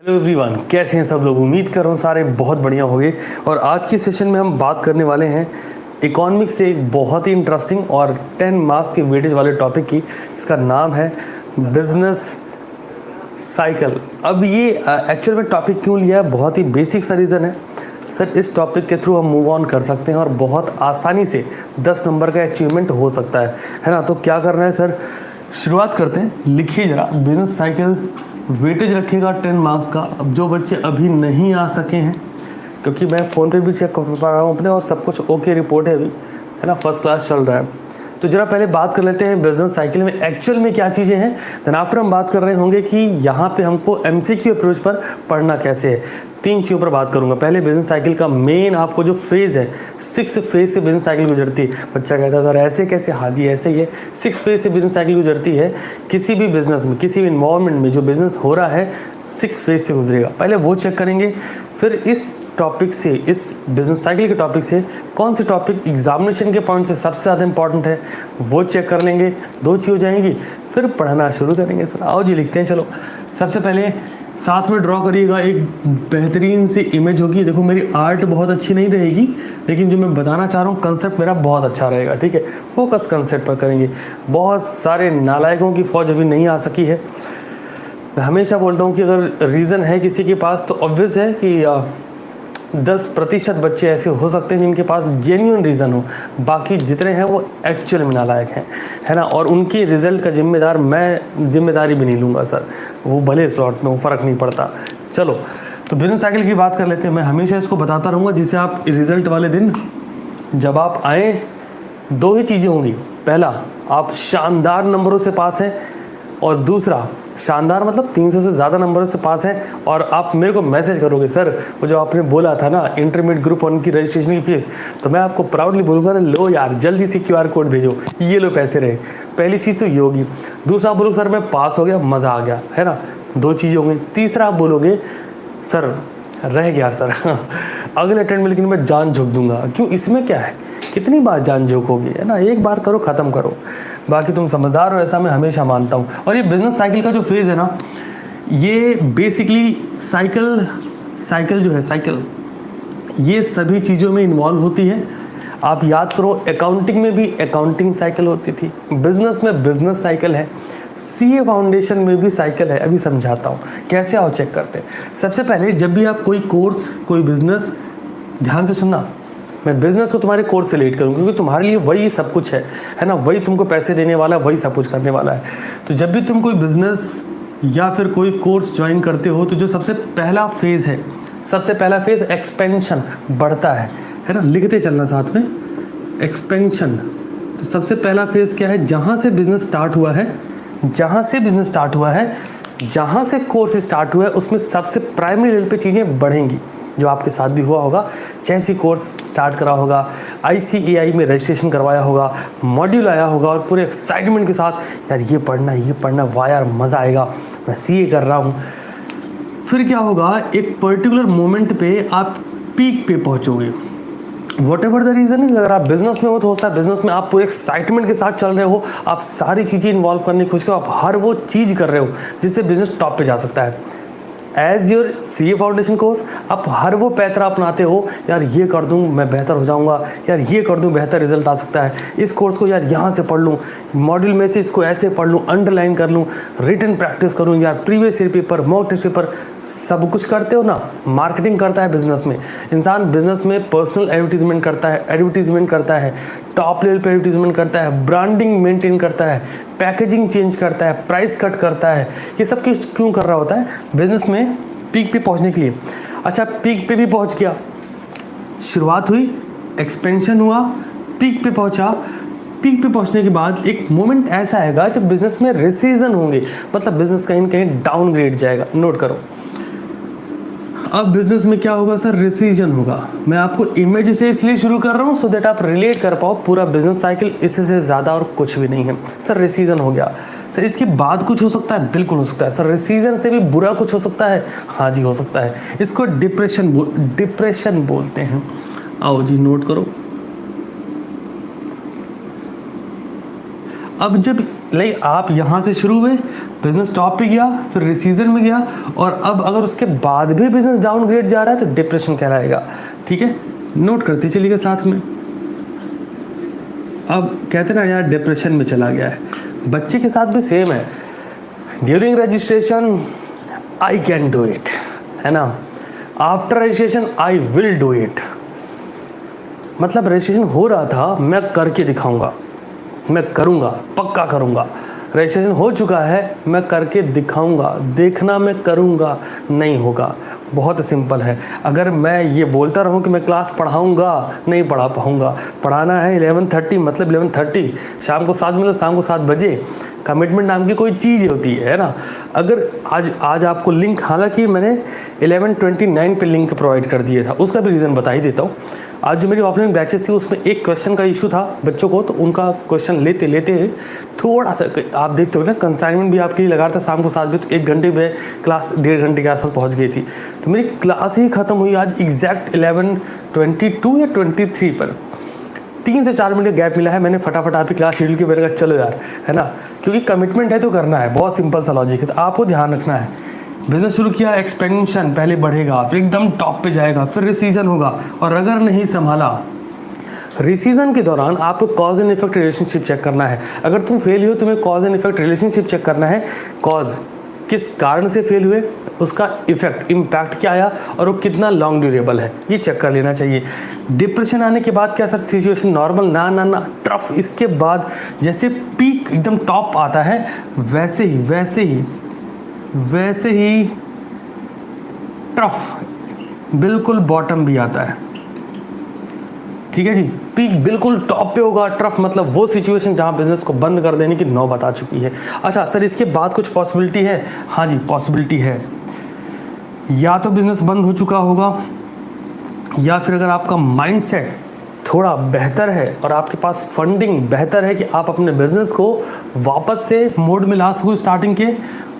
Everyone, कैसे हैं सब लोग। उम्मीद कर रहा हूँ सारे बहुत बढ़िया होंगे। और आज के सेशन में हम बात करने वाले हैं इकोनॉमिक्स से एक बहुत ही इंटरेस्टिंग और 10 मार्क्स के वेटेज वाले टॉपिक की। इसका नाम है बिजनेस साइकिल। अब ये एक्चुअल में टॉपिक क्यों लिया है, बहुत ही बेसिक सा रीज़न है सर। इस टॉपिक के थ्रू हम मूव ऑन कर सकते हैं और बहुत आसानी से 10 नंबर का अचीवमेंट हो सकता है ना। तो क्या करना है सर, शुरुआत करते हैं। लिखिए जरा, बिजनेस साइकिल वेटेज रखिएगा 10 मार्क्स का। अब जो बच्चे अभी नहीं आ सके हैं, क्योंकि मैं फ़ोन पे भी चेक कर पा रहा हूँ अपने और सब कुछ ओके रिपोर्ट है अभी, है ना, फर्स्ट क्लास चल रहा है। तो जरा पहले बात कर लेते हैं बिजनेस साइकिल में एक्चुअल में क्या चीज़ें हैं। देन आफ्टर हम बात कर रहे होंगे कि यहाँ पे हमको एमसीक्यू अप्रोच पर पढ़ना कैसे है। 3 चीज़ों पर बात करूंगा। पहले बिजनेस साइकिल का मेन आपको जो फेज़ है, 6 फेज़ से बिजनेस साइकिल गुजरती है। बच्चा कहता था ऐसे कैसे, हाँ जी ऐसे ही है। 6 फेज़ से बिजनेस साइकिल गुजरती है। किसी भी बिजनेस में, किसी भी इन्वायरमेंट में जो बिजनेस हो रहा है 6 फेज़ से गुजरेगा। पहले वो चेक करेंगे, फिर इस टॉपिक से, इस बिजनेस साइकिल के टॉपिक से कौन से टॉपिक एग्जामिनेशन के पॉइंट से सबसे ज़्यादा इंपॉर्टेंट है वो चेक कर लेंगे। 2 चीज़ हो जाएंगी, फिर पढ़ना शुरू करेंगे। सर आओ जी लिखते हैं। चलो, सबसे पहले साथ में ड्रॉ करिएगा, एक बेहतरीन सी इमेज होगी। देखो मेरी आर्ट बहुत अच्छी नहीं रहेगी, लेकिन जो मैं बताना चाह रहा हूँ कंसेप्ट मेरा बहुत अच्छा रहेगा, ठीक है। फोकस कंसेप्ट पर करेंगे। बहुत सारे नालायकों की फौज अभी नहीं आ सकी है। मैं हमेशा बोलता हूँ कि अगर रीज़न है किसी के पास तो ऑब्वियस है कि 10% बच्चे ऐसे हो सकते हैं जिनके पास जेन्युइन रीज़न हो। बाकी जितने हैं वो एक्चुअल में नालायक हैं, है ना। और उनकी रिज़ल्ट का जिम्मेदार मैं जिम्मेदारी भी नहीं लूँगा सर, वो भले स्लॉट में, वो फ़र्क नहीं पड़ता। चलो, तो बिजनेस साइकिल की बात कर लेते हैं। मैं हमेशा इसको बताता रहूँगा, जिससे आप रिज़ल्ट वाले दिन जब आप आए 2 ही चीज़ें होंगी। पहला, आप शानदार नंबरों से पास हैं, और दूसरा, शानदार मतलब 300 से ज़्यादा नंबरों से पास हैं। और आप मेरे को मैसेज करोगे सर वो जो आपने बोला था ना इंटरमीडिएट ग्रुप 1 की रजिस्ट्रेशन की फीस, तो मैं आपको प्राउडली बोलूँगा लो यार जल्दी से QR कोड भेजो, ये लो पैसे रहे। पहली चीज़ तो ये होगी। दूसरा आप बोलोगे सर मैं पास हो गया, मज़ा आ गया, है ना। 2 चीज़ें होंगी। तीसरा आप बोलोगे सर रह गया सर अगले अटेम्प्ट में लेकिन मैं जान झोंक दूंगा। क्यों, इसमें क्या है, कितनी बार जान झोंकोगी, है ना। एक बार करो, ख़त्म करो। बाकी तुम समझदार हो, ऐसा मैं हमेशा मानता हूँ। और ये बिजनेस साइकिल का जो फेज़ है ना, ये बेसिकली साइकिल जो है, साइकिल ये सभी चीज़ों में इन्वॉल्व होती है। आप याद करो, अकाउंटिंग में भी अकाउंटिंग साइकिल होती थी, बिजनेस में बिजनेस साइकिल है, CA फाउंडेशन में भी साइकिल है। अभी समझाता हूँ कैसे, आओ चेक करते हैं। सबसे पहले जब भी आप कोई कोर्स, कोई बिजनेस, ध्यान से सुनना, मैं बिजनेस को तुम्हारे कोर्स से रिलेट करूँ क्योंकि तुम्हारे लिए वही सब कुछ है ना। वही तुमको पैसे देने वाला है, वही सब कुछ करने वाला है। तो जब भी तुम कोई बिजनेस या फिर कोई कोर्स ज्वाइन करते हो, तो जो सबसे पहला फेज़ है, सबसे पहला फेज़ एक्सपेंशन, बढ़ता है ना। लिखते चलना साथ में, एक्सपेंशन। तो सबसे पहला फेज़ क्या है, जहाँ से बिजनेस स्टार्ट हुआ है, जहाँ से बिजनेस स्टार्ट हुआ है, जहाँ से कोर्स स्टार्ट हुआ है, उसमें सबसे प्राइमरी लेवल पे चीज़ें बढ़ेंगी। जो आपके साथ भी हुआ होगा, जैसे कोर्स स्टार्ट करा होगा, ICAI में रजिस्ट्रेशन करवाया होगा, मॉड्यूल आया होगा और पूरे एक्साइटमेंट के साथ यार ये पढ़ना, वाह यार मज़ा आएगा, मैं CA कर रहा हूँ। फिर क्या होगा, एक पर्टिकुलर मोमेंट पे आप पीक पे पहुँचोगे। वट एवर द रीज़न है, अगर आप बिजनेस में हो तो होता है, बिजनेस में आप पूरे एक्साइटमेंट के साथ चल रहे हो, आप सारी चीज़ें इन्वॉल्व करने की कोशिश करो, आप हर वो चीज़ कर रहे हो जिससे बिजनेस टॉप पे जा सकता है। As your CA foundation course आप हर वो पैतरा अपनाते हो, यार ये कर दूँ मैं बेहतर हो जाऊँगा, यार ये कर दूँ बेहतर रिजल्ट आ सकता है, इस कोर्स को यार यहाँ से पढ़ लूँ, मॉड्यूल में से इसको ऐसे पढ़ लूँ, अंडरलाइन कर लूँ, रिटन प्रैक्टिस करूँ, यार previous year paper, mock test paper, सब कुछ करते हो ना। मार्केटिंग करता है बिजनेस में इंसान, बिजनेस में पर्सनल एडवर्टीजमेंट करता है, टॉप लेवल पे एडवर्टीजमेंट करता है, ब्रांडिंग मेंटेन करता है, पैकेजिंग चेंज करता है, प्राइस कट करता है। ये सब कुछ क्यों कर रहा होता है, बिजनेस में पीक पे पहुंचने के लिए। अच्छा, पीक पे भी पहुंच गया, शुरुआत हुई, एक्सपेंशन हुआ, पीक पे पहुंचा। पीक पे पहुंचने के बाद एक मोमेंट ऐसा आएगा जब बिजनेस में रिसीजन होंगे, मतलब बिजनेस कहीं ना कहीं डाउनग्रेड जाएगा। नोट करो, अब बिजनेस में क्या होगा सर, रिसीजन होगा। मैं आपको इमेज से इसलिए शुरू कर रहा हूँ सो दैट आप रिलेट कर पाओ पूरा बिजनेस साइकिल, इससे ज़्यादा और कुछ भी नहीं है। सर रिसीजन हो गया, सर इसके बाद कुछ हो सकता है, बिल्कुल हो सकता है। सर रिसीजन से भी बुरा कुछ हो सकता है, हाँ जी हो सकता है। इसको डिप्रेशन बोलते हैं। आओ जी नोट करो। अब जब लाइक आप यहाँ से शुरू हुए, बिजनेस टॉप पे गया, फिर रिसीजन में गया, और अब अगर उसके बाद भी बिजनेस डाउनग्रेड जा रहा है तो डिप्रेशन कहलाएगा। ठीक है, नोट करते चलिएगा साथ में। अब कहते ना यार डिप्रेशन में चला गया है, बच्चे के साथ भी सेम है। During registration I can do it, है ना, after registration I will do it. मतलब रजिस्ट्रेशन हो रहा था, मैं करके दिखाऊंगा, मैं करूंगा, पक्का करूंगा। रजिस्ट्रेशन हो चुका है, मैं करके दिखाऊंगा, देखना मैं करूंगा, नहीं होगा। बहुत सिंपल है। अगर मैं ये बोलता रहूं कि मैं क्लास पढ़ाऊंगा, नहीं पढ़ा पाऊंगा। पढ़ाना है 11:30 मतलब 11:30, शाम को 7 मतलब शाम को 7 बजे। कमिटमेंट नाम की कोई चीज़ होती है ना। अगर आज आपको लिंक, हालांकि मैंने 11:29 पे लिंक प्रोवाइड कर दिया था, उसका भी रीज़न बता ही देता हूँ। आज जो मेरी ऑफलाइन बैचेस थी उसमें एक क्वेश्चन का इशू था बच्चों को, तो उनका क्वेश्चन लेते लेते थोड़ा सा, आप देखते हो ना, कंसाइनमेंट भी आपके लिए लगा था शाम को 7 बजे, तो 1 घंटे में क्लास 1.5 घंटे के आसपास पहुंच गई थी। तो मेरी क्लास ही ख़त्म हुई आज एग्जैक्ट 11:22 या 23 पर। 3 से 4 मिनट का गैप मिला है, मैंने फटाफट आपकी क्लास शेड्यूल के मेरे का चलो यार, है ना, क्योंकि कमिटमेंट है तो करना है। बहुत सिंपल सा लॉजिक है, तो आपको ध्यान रखना है। बिजनेस शुरू किया, एक्सपेंशन पहले बढ़ेगा, फिर एकदम टॉप पे जाएगा, फिर रिसीजन होगा, और अगर नहीं संभाला, रिसीजन के दौरान आपको cause and effect relationship check करना है। अगर तुम फेल हो, तुम्हें cause and effect relationship check करना है। कॉज किस कारण से फेल हुए, उसका इफेक्ट, इम्पैक्ट क्या आया, और वो कितना लॉन्ग ड्यूरेबल है, ये चेक कर लेना चाहिए। डिप्रेशन आने के बाद क्या सर सिचुएशन नॉर्मल, ना ना ना, टफ। इसके बाद जैसे पीक एकदम टॉप आता है, वैसे ही टफ बिल्कुल बॉटम भी आता है। ठीक है जी, पीक बिल्कुल टॉप पे होगा, ट्रफ मतलब वो सिचुएशन जहां बिजनेस को बंद कर देने की नौबत आ चुकी है। अच्छा सर, इसके बाद कुछ पॉसिबिलिटी है? हाँ जी, पॉसिबिलिटी है। या तो बिजनेस बंद हो चुका होगा, या फिर अगर आपका माइंडसेट थोड़ा बेहतर है और आपके पास फंडिंग बेहतर है कि आप अपने बिजनेस को वापस से मोड में ला सको स्टार्टिंग के,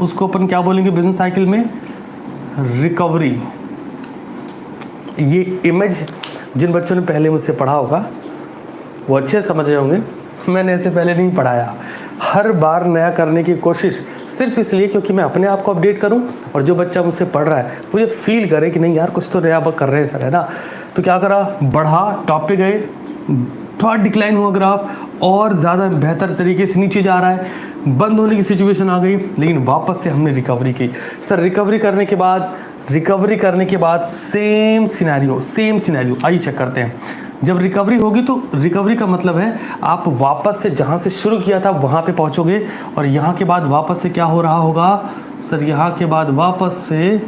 उसको अपन क्या बोलेंगे बिजनेस साइकिल में, रिकवरी। ये इमेज जिन बच्चों ने पहले मुझसे पढ़ा होगा वो अच्छे समझ रहे होंगे, मैंने ऐसे पहले नहीं पढ़ाया। हर बार नया करने की कोशिश सिर्फ इसलिए क्योंकि मैं अपने आप को अपडेट करूं, और जो बच्चा मुझसे पढ़ रहा है वो ये फील करे कि नहीं यार कुछ तो नया कर रहे हैं सर, है ना। तो क्या करा, बढ़ा, टॉप पे गए, थोड़ा डिक्लाइन हुआ ग्राफ, और ज़्यादा बेहतर तरीके से नीचे जा रहा है, बंद होने की सिचुएशन आ गई, लेकिन वापस से हमने रिकवरी की। सर रिकवरी करने के बाद सेम सिनेरियो आइए चेक करते हैं। जब रिकवरी होगी तो रिकवरी का मतलब है आप वापस से जहाँ से शुरू किया था वहाँ पे पहुँचोगे, और यहाँ के बाद वापस से क्या हो रहा होगा सर, यहाँ के बाद वापस से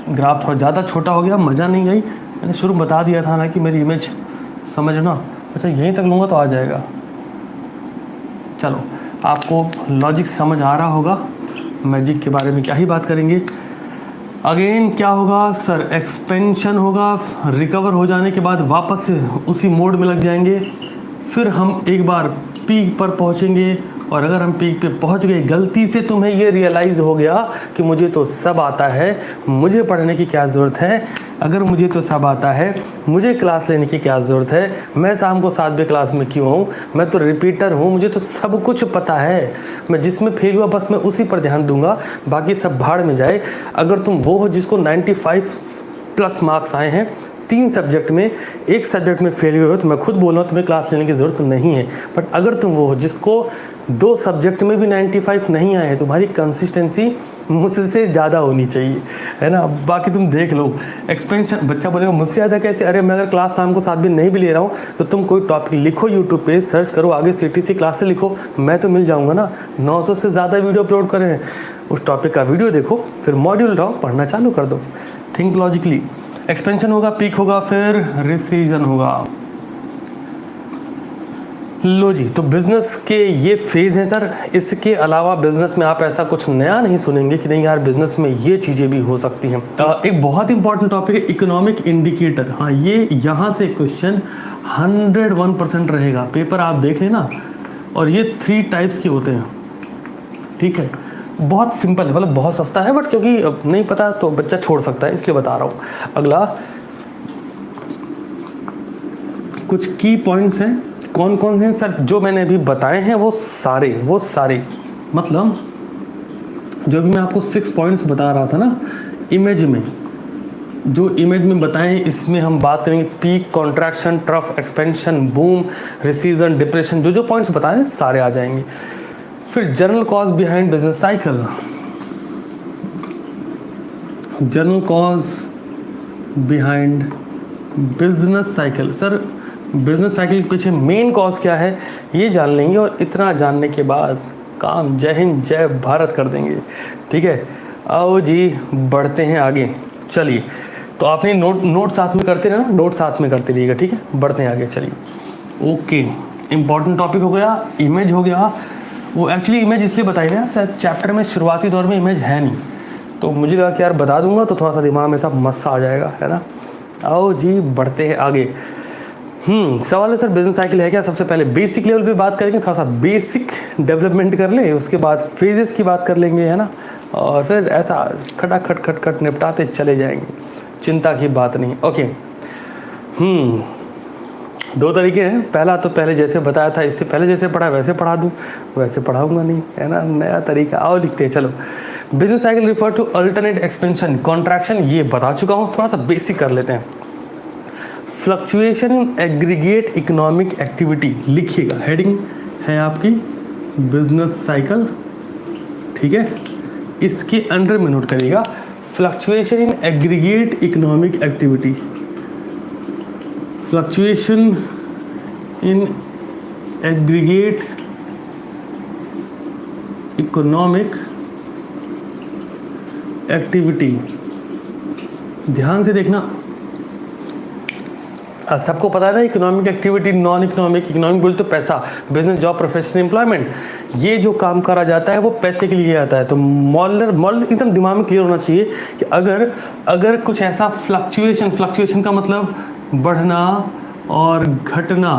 ग्राफ थोड़ा ज़्यादा छोटा हो गया, मज़ा नहीं आई, मैंने शुरू बता दिया था ना कि मेरी इमेज समझना। अच्छा यहीं तक लूँगा तो आ जाएगा, चलो आपको लॉजिक समझ आ रहा होगा। मैजिक के बारे में क्या ही बात करेंगे। अगेन क्या होगा सर, एक्सपेंशन होगा, रिकवर हो जाने के बाद वापस से उसी मोड में लग जाएंगे, फिर हम एक बार पीक पर पहुंचेंगे, और अगर हम पीक पे पहुंच गए, गलती से तुम्हें ये रियलाइज़ हो गया कि मुझे तो सब आता है, मुझे पढ़ने की क्या ज़रूरत है, अगर मुझे तो सब आता है मुझे क्लास लेने की क्या ज़रूरत है, मैं शाम को 7 बजे क्लास में क्यों हूँ, मैं तो रिपीटर हूँ, मुझे तो सब कुछ पता है, मैं जिसमें फेल हुआ बस मैं उसी पर ध्यान दूंगा, बाकी सब भाड़ में जाए। अगर तुम वो हो जिसको 95+ मार्क्स आए हैं 3 सब्जेक्ट में, एक सब्जेक्ट में फेल हुए हो, तो मैं खुद बोल रहा हूँ तुम्हें क्लास लेने की ज़रूरत नहीं है। बट अगर तुम वो हो जिसको 2 सब्जेक्ट में भी 95 नहीं आए हैं, तुम्हारी कंसिस्टेंसी मुझसे ज़्यादा होनी चाहिए, है ना। बाकी तुम देख लो एक्सपेंशन, बच्चा बोलेगा मुझसे ज़्यादा कैसे, अरे मैं अगर क्लास शाम को 7 दिन नहीं भी ले रहा हूँ तो तुम कोई टॉपिक लिखो, यूट्यूब पे सर्च करो, आगे CTC क्लास से लिखो, मैं तो मिल जाऊँगा ना। 900 से ज़्यादा वीडियो अपलोड करे हैं, उस टॉपिक का वीडियो देखो, फिर मॉड्यूल लाओ, पढ़ना चालू कर दो। Think logically. एक्सपेंशन होगा, पीक होगा, फिर रिसीजन होगा। लो जी, तो बिज़नेस के ये फेज़ हैं सर। इसके अलावा बिज़नेस में आप ऐसा कुछ नया नहीं सुनेंगे कि नहीं यार बिज़नेस में ये चीज़ें भी हो सकती हैं। एक बहुत इंपॉर्टेंट टॉपिक है इकोनॉमिक इंडिकेटर। हाँ, ये यहाँ से क्वेश्चन 101% रहेगा, पेपर आप देख लेना। और ये 3 टाइप्स के होते हैं, ठीक है। बहुत सिंपल है, मतलब बहुत सस्ता है, बट क्योंकि नहीं पता तो बच्चा छोड़ सकता है, इसलिए बता रहा हूँ। अगला कुछ की पॉइंट्स हैं कौन कौन से सर जो मैंने अभी बताए हैं वो सारे मतलब जो भी मैं आपको 6 पॉइंट्स बता रहा था ना इमेज में, जो इमेज में बताएं, इसमें हम बात करेंगे peak, contraction, trough, expansion, boom, recession, depression, जो जो पॉइंट्स बता रहे हैं सारे आ जाएंगे। फिर general cause behind business cycle, general cause behind business cycle. Sir business cycle के पीछे मेन कॉज क्या है ये जान लेंगे, और इतना जानने के बाद काम जय हिंद जय भारत कर देंगे। ठीक है, आओ जी बढ़ते हैं आगे। चलिए, तो आपने नोट साथ में करते रहना, नोट साथ में करते रहिएगा। ठीक है, बढ़ते हैं आगे। चलिए, ओके, इम्पॉर्टेंट टॉपिक हो गया, इमेज हो गया। वो एक्चुअली इमेज इसलिए बताई ना शायद चैप्टर में शुरुआती दौर में इमेज है नहीं, तो मुझे लगा कि यार बता दूंगा तो थोड़ा सा दिमाग में सब मस्त आ जाएगा, है ना। आओ जी बढ़ते हैं आगे। सवाल है सर बिजनेस साइकिल है क्या? सबसे पहले बेसिक लेवल पे बात करेंगे, थोड़ा सा बेसिक डेवलपमेंट कर लें, उसके बाद फेजेस की बात कर लेंगे, है ना, और फिर ऐसा खटाखट निपटाते चले जाएंगे, चिंता की बात नहीं। ओके, 2 तरीके हैं। पहला तो पहले जैसे बताया था, इससे पहले जैसे पढ़ा वैसे पढ़ा दूँ, वैसे पढ़ाऊँगा नहीं, है ना, नया तरीका। आओ लिखते हैं। चलो, business cycle refer to alternate expansion contraction, ये बता चुका हूँ, थोड़ा सा बेसिक कर लेते हैं। Fluctuation in aggregate economic activity, लिखिएगा, हेडिंग है आपकी बिजनेस साइकिल। ठीक है, इसके अंडर में नोट करिएगा fluctuation in aggregate economic activity, fluctuation in aggregate economic activity. ध्यान से देखना, सबको पता है ना economic activity, non economic. Economic बोल तो पैसा, बिजनेस, जॉब, प्रोफेशन, एम्प्लॉयमेंट, ये जो काम करा जाता है वो पैसे के लिए आता है। तो मॉडल एकदम दिमाग में क्लियर होना चाहिए कि अगर कुछ ऐसा फ्लक्चुएशन का मतलब बढ़ना और घटना,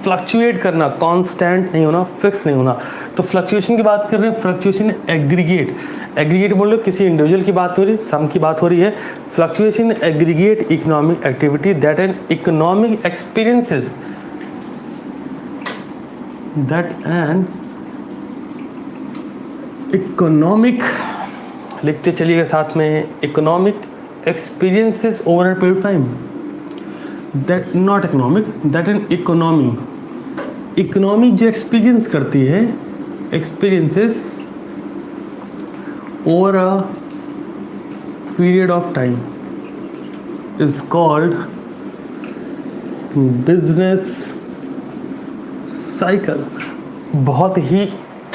फ्लक्चुएट करना, कांस्टेंट नहीं होना, फिक्स नहीं होना। तो फ्लक्चुएशन की बात कर रहे हैं, फ्लक्चुएशन एग्रीगेट बोल लो, किसी इंडिविजुअल की बात हो रही है, सम की बात हो रही है। Fluctuation aggregate economic activity that an economic experiences, that an economic, लिखते चलिएगा साथ में, economic experiences over a period of time, that not economic, that an economy जो एक्सपीरियंस करती है, experiences over a period of time is called business cycle। बहुत ही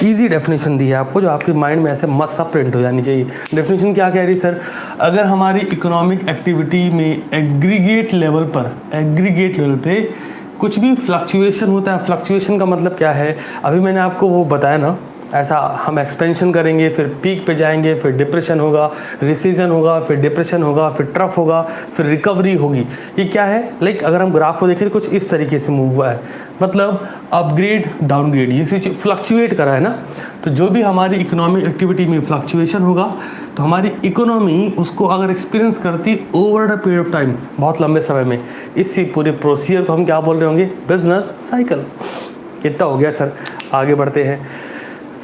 easy definition दी है आपको, जो आपके माइंड में ऐसे मस्त सा प्रिंट हो जानी चाहिए। डेफिनेशन क्या कह रही है सर? अगर हमारी इकोनॉमिक एक्टिविटी में एग्रीगेट लेवल पे कुछ भी फ्लक्चुएशन होता है, फ्लक्चुएशन का मतलब क्या है, अभी मैंने आपको वो बताया ना, ऐसा हम एक्सपेंशन करेंगे, फिर पीक पे जाएंगे, फिर डिप्रेशन होगा, रिसीजन होगा, फिर डिप्रेशन होगा, फिर ट्रफ होगा, फिर रिकवरी होगी। ये क्या है? लाइक अगर हम ग्राफ को देखें कुछ इस तरीके से मूव हुआ है, मतलब अपग्रेड डाउनग्रेड, ये चीज़ फ्लक्चुएट करा है ना। तो जो भी हमारी इकोनॉमिक एक्टिविटी में फ्लक्चुएशन होगा, तो हमारी इकोनॉमी उसको अगर एक्सपीरियंस करती over the period of time, बहुत लंबे समय में, इसी पूरे प्रोसीजर को हम क्या बोल रहे होंगे? Business cycle. इतना हो गया सर, आगे बढ़ते हैं।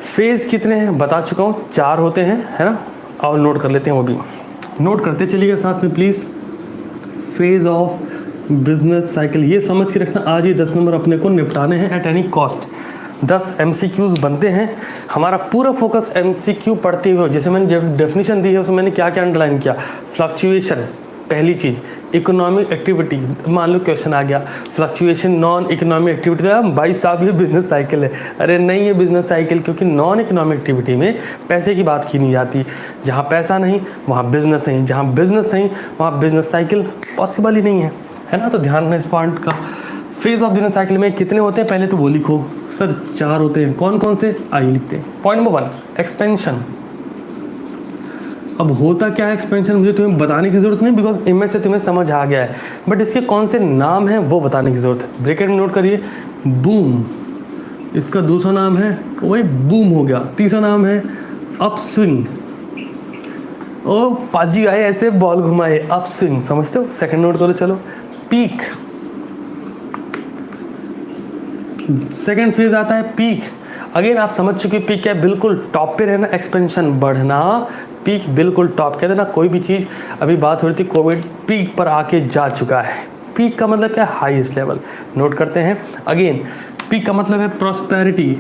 फेज़ कितने हैं बता चुका हूँ, 4 होते हैं, है ना। और नोट कर लेते हैं, वो भी नोट करते चलिएगा साथ में please. Phase of business cycle, ये समझ के रखना, आज ही 10 नंबर अपने को निपटाने हैं एट एनी कॉस्ट। 10 MCQs बनते हैं, हमारा पूरा फोकस MCQ पढ़ते हुए। जैसे मैंने डेफिनेशन दी है उसमें मैंने क्या क्या अंडरलाइन किया? फ्लक्चुएशन पहली चीज़, इकोनॉमिक एक्टिविटी, मान लो क्वेश्चन आ गया फ्लक्चुएशन नॉन इकोनॉमिक एक्टिविटी का, भाई साहब ये बिजनेस साइकिल है। अरे नहीं, ये बिजनेस साइकिल, क्योंकि नॉन इकोनॉमिक एक्टिविटी में पैसे की बात की नहीं जाती। जहाँ पैसा नहीं वहाँ बिजनेस नहीं, जहाँ बिजनेस नहीं वहाँ बिजनेस साइकिल पॉसिबल ही नहीं है, है ना। तो ध्यान रखना इस पॉइंट का। फेज ऑफ बिजनेस साइकिल में कितने होते हैं पहले तो वो लिखो सर। 4 होते हैं, कौन कौन से? आइए लिखते हैं। Point number 1, expansion. अब होता क्या है एक्सपेंशन, मुझे तुम्हें बताने की जरूरत नहीं, बिकॉज इनमें से तुम्हें समझ आ गया है, बट इसके कौन से नाम हैं वो बताने की जरूरत है। ब्रैकेट में नोट करिए, बूम, इसका दूसरा नाम है वही बूम हो गया, तीसरा नाम है अपस्विंग। ओ पाजी आए ऐसे बॉल घुमाए, अपस्विंग, समझते हो? सेकंड नोट करो चलो। पीक, सेकेंड फेज आता है पीक। अगेन आप समझ चुके पीक क्या है, बिल्कुल टॉप पे रहना, एक्सपेंशन बढ़ना, पीक बिल्कुल टॉप। कहते हैं ना कोई भी चीज़, अभी बात हो रही थी कोविड, पीक पर आके जा चुका है। पीक का मतलब क्या है, हाईएस्ट लेवल। नोट करते हैं अगेन, पीक का मतलब है प्रॉस्पेरिटी।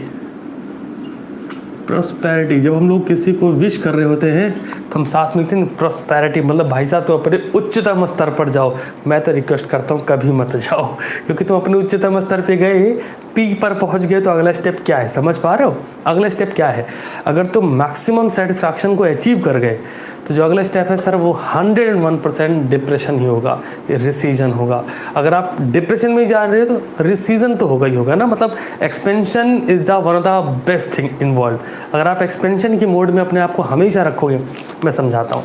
प्रॉस्पेरिटी, जब हम लोग किसी को विश कर रहे होते हैं तो हम साथ मिलते हैं प्रॉस्पेरिटी, मतलब भाई साहब तुम अपने उच्चतम स्तर पर जाओ। मैं तो रिक्वेस्ट करता हूँ कभी मत जाओ, क्योंकि तुम अपने उच्चतम स्तर पे गए, पीक पर पहुँच गए, तो अगला स्टेप क्या है, समझ पा रहे हो? अगला स्टेप क्या है, अगर तुम मैक्सिमम सेटिस्फैक्शन को अचीव कर गए तो जो अगला स्टेप है सर वो 101% डिप्रेशन ही होगा, रिसीजन होगा। अगर आप डिप्रेशन में जा रहे हो तो रिसीजन तो होगा ही होगा ना, मतलब expansion is the one of the best thing involve. अगर आप एक्सपेंशन की मोड में अपने आप को हमेशा रखोगे, मैं समझाता हूँ,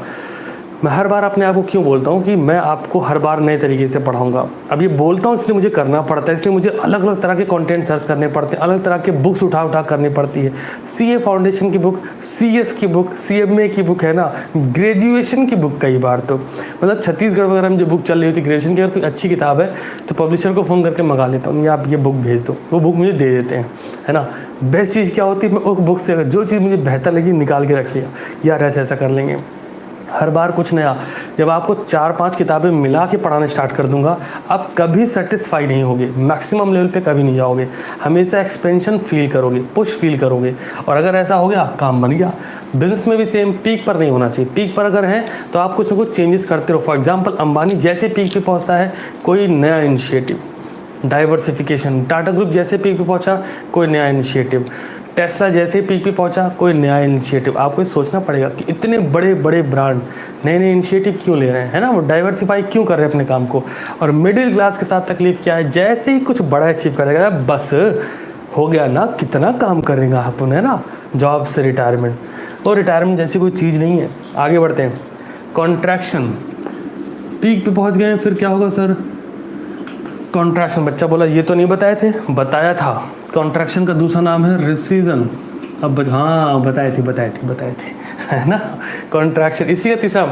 मैं हर बार अपने आप को क्यों बोलता हूँ कि मैं आपको हर बार नए तरीके से पढ़ाऊंगा। अब ये बोलता हूँ इसलिए मुझे करना पड़ता है, इसलिए मुझे अलग अलग तरह के कंटेंट सर्च करने पड़ते हैं, अलग तरह के बुक्स उठा करनी पड़ती है। सीए फाउंडेशन की बुक, सीएस की बुक, सीएमए की बुक है ना, ग्रेजुएशन की बुक, कई बार तो मतलब छत्तीसगढ़ वगैरह में जो बुक चल रही होती है ग्रेजुएशन की, अगर कोई अच्छी किताब है तो पब्लिशर को फ़ोन करके मंगा लेता हूँ, या आप ये बुक भेज दो, वो बुक मुझे दे देते हैं, है ना। बेस्ट चीज़ क्या होती है, मैं उस बुक से अगर जो चीज़ मुझे बेहतर लगी निकाल के रख लिया, यार ऐसा कर लेंगे। हर बार कुछ नया, जब आपको 4-5 किताबें मिला के पढ़ाना स्टार्ट कर दूंगा, आप कभी सेटिस्फाई नहीं होगे, मैक्सिमम लेवल पे कभी नहीं जाओगे, हमेशा एक्सपेंशन फील करोगे, पुश फील करोगे। और अगर ऐसा हो गया, काम बन गया। बिजनेस में भी सेम, पीक पर नहीं होना चाहिए। पीक पर अगर है तो आप कुछ ना कुछ चेंजेस करते रहो। फॉर एग्जाम्पल अंबानी जैसे पीक पे पहुँचता है, कोई नया इनिशिएटिव, डाइवर्सिफिकेशन। टाटा ग्रुप जैसे पीक पे पहुँचा, कोई नया इनिशिएटिव। टेस्ला जैसे पीक पे पहुंचा, कोई नया इनिशिएटिव। आपको सोचना पड़ेगा कि इतने बड़े बड़े ब्रांड नए नए इनिशिएटिव क्यों ले रहे हैं, है ना, वो डाइवर्सिफाई क्यों कर रहे हैं अपने काम को। और मिडिल क्लास के साथ तकलीफ क्या है, जैसे ही कुछ बड़ा अचीव करेगा बस हो गया ना, कितना काम करेगा अपन, है ना, जॉब से रिटायरमेंट। और रिटायरमेंट जैसी कोई चीज़ नहीं है। आगे बढ़ते हैं, कॉन्ट्रैक्शन। पीक पे पहुँच गए, फिर क्या होगा सर, कॉन्ट्रैक्शन। बच्चा बोला ये तो नहीं बताए थे, बताया था। कॉन्ट्रैक्शन का दूसरा नाम है रिसीजन। अब हाँ बताए थे है ना, कॉन्ट्रैक्शन। इसी का तीसरा,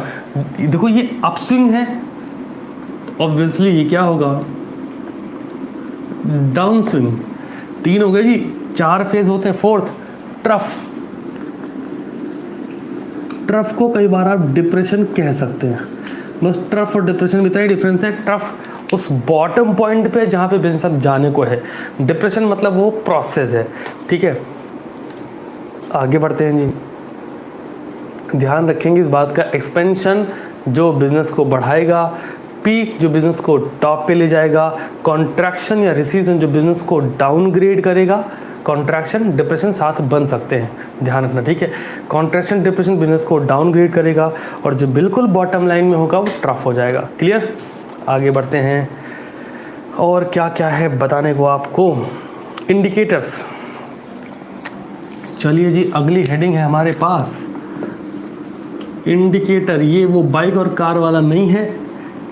देखो ये अपस्विंग है, ऑब्वियसली ये क्या होगा, डाउन स्विंग। 3 हो गए जी, 4 फेज होते हैं। Fourth, trough. ट्रफ को कई बार आप डिप्रेशन कह सकते हैं, बस ट्रफ और डिप्रेशन में इतना ही डिफरेंस है। ट्रफ उस बॉटम पॉइंट पे जहाँ पे बिजनेस अब जाने को है, डिप्रेशन मतलब वो प्रोसेस है, ठीक है। आगे बढ़ते हैं जी, ध्यान रखेंगे इस बात का, एक्सपेंशन जो बिजनेस को बढ़ाएगा, पीक जो बिजनेस को टॉप पे ले जाएगा, कॉन्ट्रैक्शन या रिसीजन जो बिजनेस को डाउनग्रेड करेगा। कॉन्ट्रैक्शन डिप्रेशन साथ बन सकते हैं, ध्यान रखना, ठीक है। कॉन्ट्रैक्शन डिप्रेशन बिजनेस को डाउनग्रेड करेगा, और जो बिल्कुल बॉटम लाइन में होगा वो ट्रफ हो जाएगा। क्लियर? आगे बढ़ते हैं, और क्या क्या है बताने को आपको, इंडिकेटर्स। चलिए जी, अगली हेडिंग है हमारे पास इंडिकेटर। ये वो बाइक और कार वाला नहीं है।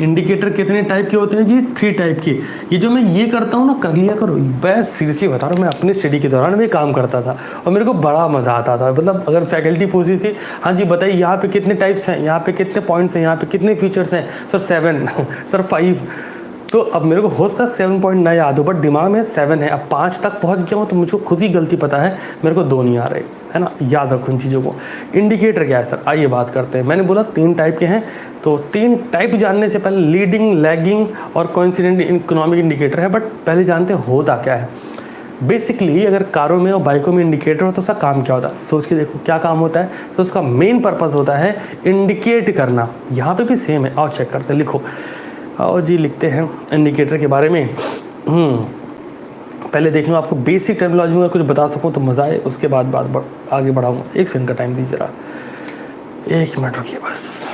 इंडिकेटर कितने टाइप के होते हैं जी? 3 टाइप के। ये जो मैं ये करता हूँ ना, कर लिया करो। मैं सीरियसली बता रहा हूँ, मैं अपने स्टडी के दौरान भी काम करता था और मेरे को बड़ा मज़ा आता था। मतलब अगर फैकल्टी पूछती थी, हाँ जी बताइए यहाँ पे कितने टाइप्स हैं, यहाँ पे कितने पॉइंट्स हैं, यहाँ पे कितने फीचर्स हैं, सर 7 सर 5। तो अब मेरे को हो सकता है 7 पॉइंट ना याद हो, बट दिमाग में 7 है। अब 5 तक पहुँच गया हूँ तो मुझको खुद ही गलती पता है, मेरे को 2 नहीं आ रहे, है ना। याद रखो इन चीज़ों को। इंडिकेटर क्या है सर, आइए बात करते हैं। मैंने बोला 3 टाइप के हैं, तो 3 टाइप जानने से पहले लीडिंग, लैगिंग और कोइंसिडेंट इकोनॉमिक इंडिकेटर है, बट पहले जानते हैं होता क्या है। बेसिकली अगर कारों में और बाइकों में इंडिकेटर हो तो उसका काम क्या होता है, सोच के देखो क्या काम होता है। तो उसका मेन पर्पज़ होता है इंडिकेट करना। यहाँ पे भी सेम है, आओ चेक करते हैं, लिखो। और जी लिखते हैं इंडिकेटर के बारे में। पहले देख लो, आपको बेसिक टर्मिनोलॉजी में कुछ बता सकूं तो मज़ा आए, उसके बाद बात आगे बढ़ाऊंगा। 1 सेकंड का टाइम दीजिए जरा, 1 मिनट रुकिए बस।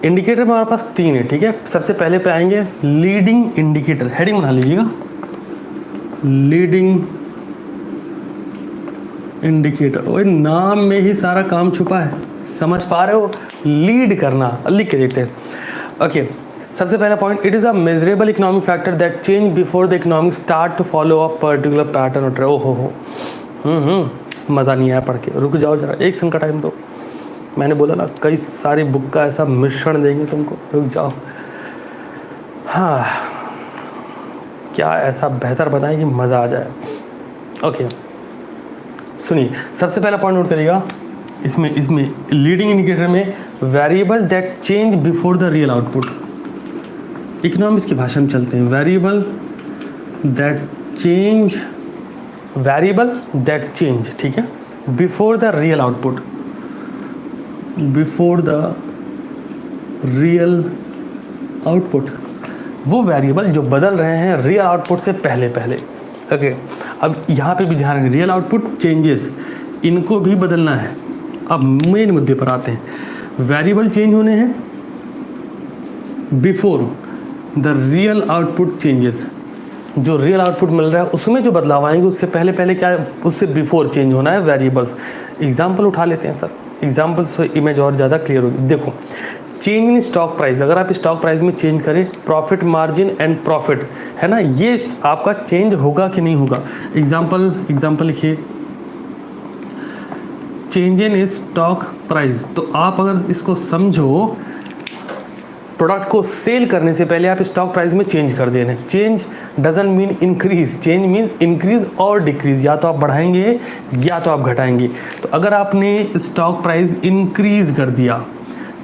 इंडिकेटर में हमारे पास 3 है, ठीक है। सबसे पहले पे आएंगे लीडिंग इंडिकेटर। हेडिंग बना लीजिएगा, लीडिंग इंडिकेटर। और नाम में ही सारा काम छुपा है, समझ पा रहे हो? लीड करना, लिख के देखते हैं। ओके, सबसे पहला point, it is a measurable economic factor that change before the economic start to follow a particular pattern और ट्रेंड। हो मज़ा नहीं आया पढ़ के, रुक जाओ जरा, 1 सेकंड का टाइम दो। मैंने बोला ना कई सारी बुक का ऐसा मिश्रण देंगे तुमको, रुक जाओ। हाँ, क्या ऐसा बेहतर बताएं कि मज़ा आ जाए। ओके सुनिए, सबसे पहला पॉइंट नोट करिएगा, इसमें लीडिंग इंडिकेटर में variable that change before the real output. Economics की भाषा में चलते हैं। वेरिएबल दैट चेंज, ठीक है, बिफोर द रियल आउटपुट, वो वेरिएबल जो बदल रहे हैं रियल आउटपुट से पहले। ओके अब यहाँ पे भी ध्यान रखें, रियल आउटपुट चेंजेस, इनको भी बदलना है। अब मेन मुद्दे पर आते हैं, वेरिएबल चेंज होने हैं before the real output changes. जो रियल आउटपुट मिल रहा है उसमें जो बदलाव आएंगे उससे पहले क्या है, उससे बिफोर चेंज होना है वेरिएबल्स। एग्जाम्पल उठा लेते हैं सर, एग्जाम्पल से इमेज और ज़्यादा क्लियर होगी। देखो, चेंज इन स्टॉक प्राइस, अगर आप स्टॉक प्राइस में चेंज करें, प्रॉफिट मार्जिन एंड प्रॉफिट, है ना, ये आपका चेंज होगा कि नहीं होगा। एग्जाम्पल लिखिए, चेंज इन स्टॉक प्राइस। तो आप अगर इसको समझो, प्रोडक्ट को सेल करने से पहले आप स्टॉक प्राइस में चेंज कर दे रहे हैं। Change doesn't mean increase, change mean increase और डिक्रीज, या तो आप बढ़ाएंगे या तो आप घटाएंगे। तो अगर आपने स्टॉक प्राइस इंक्रीज कर दिया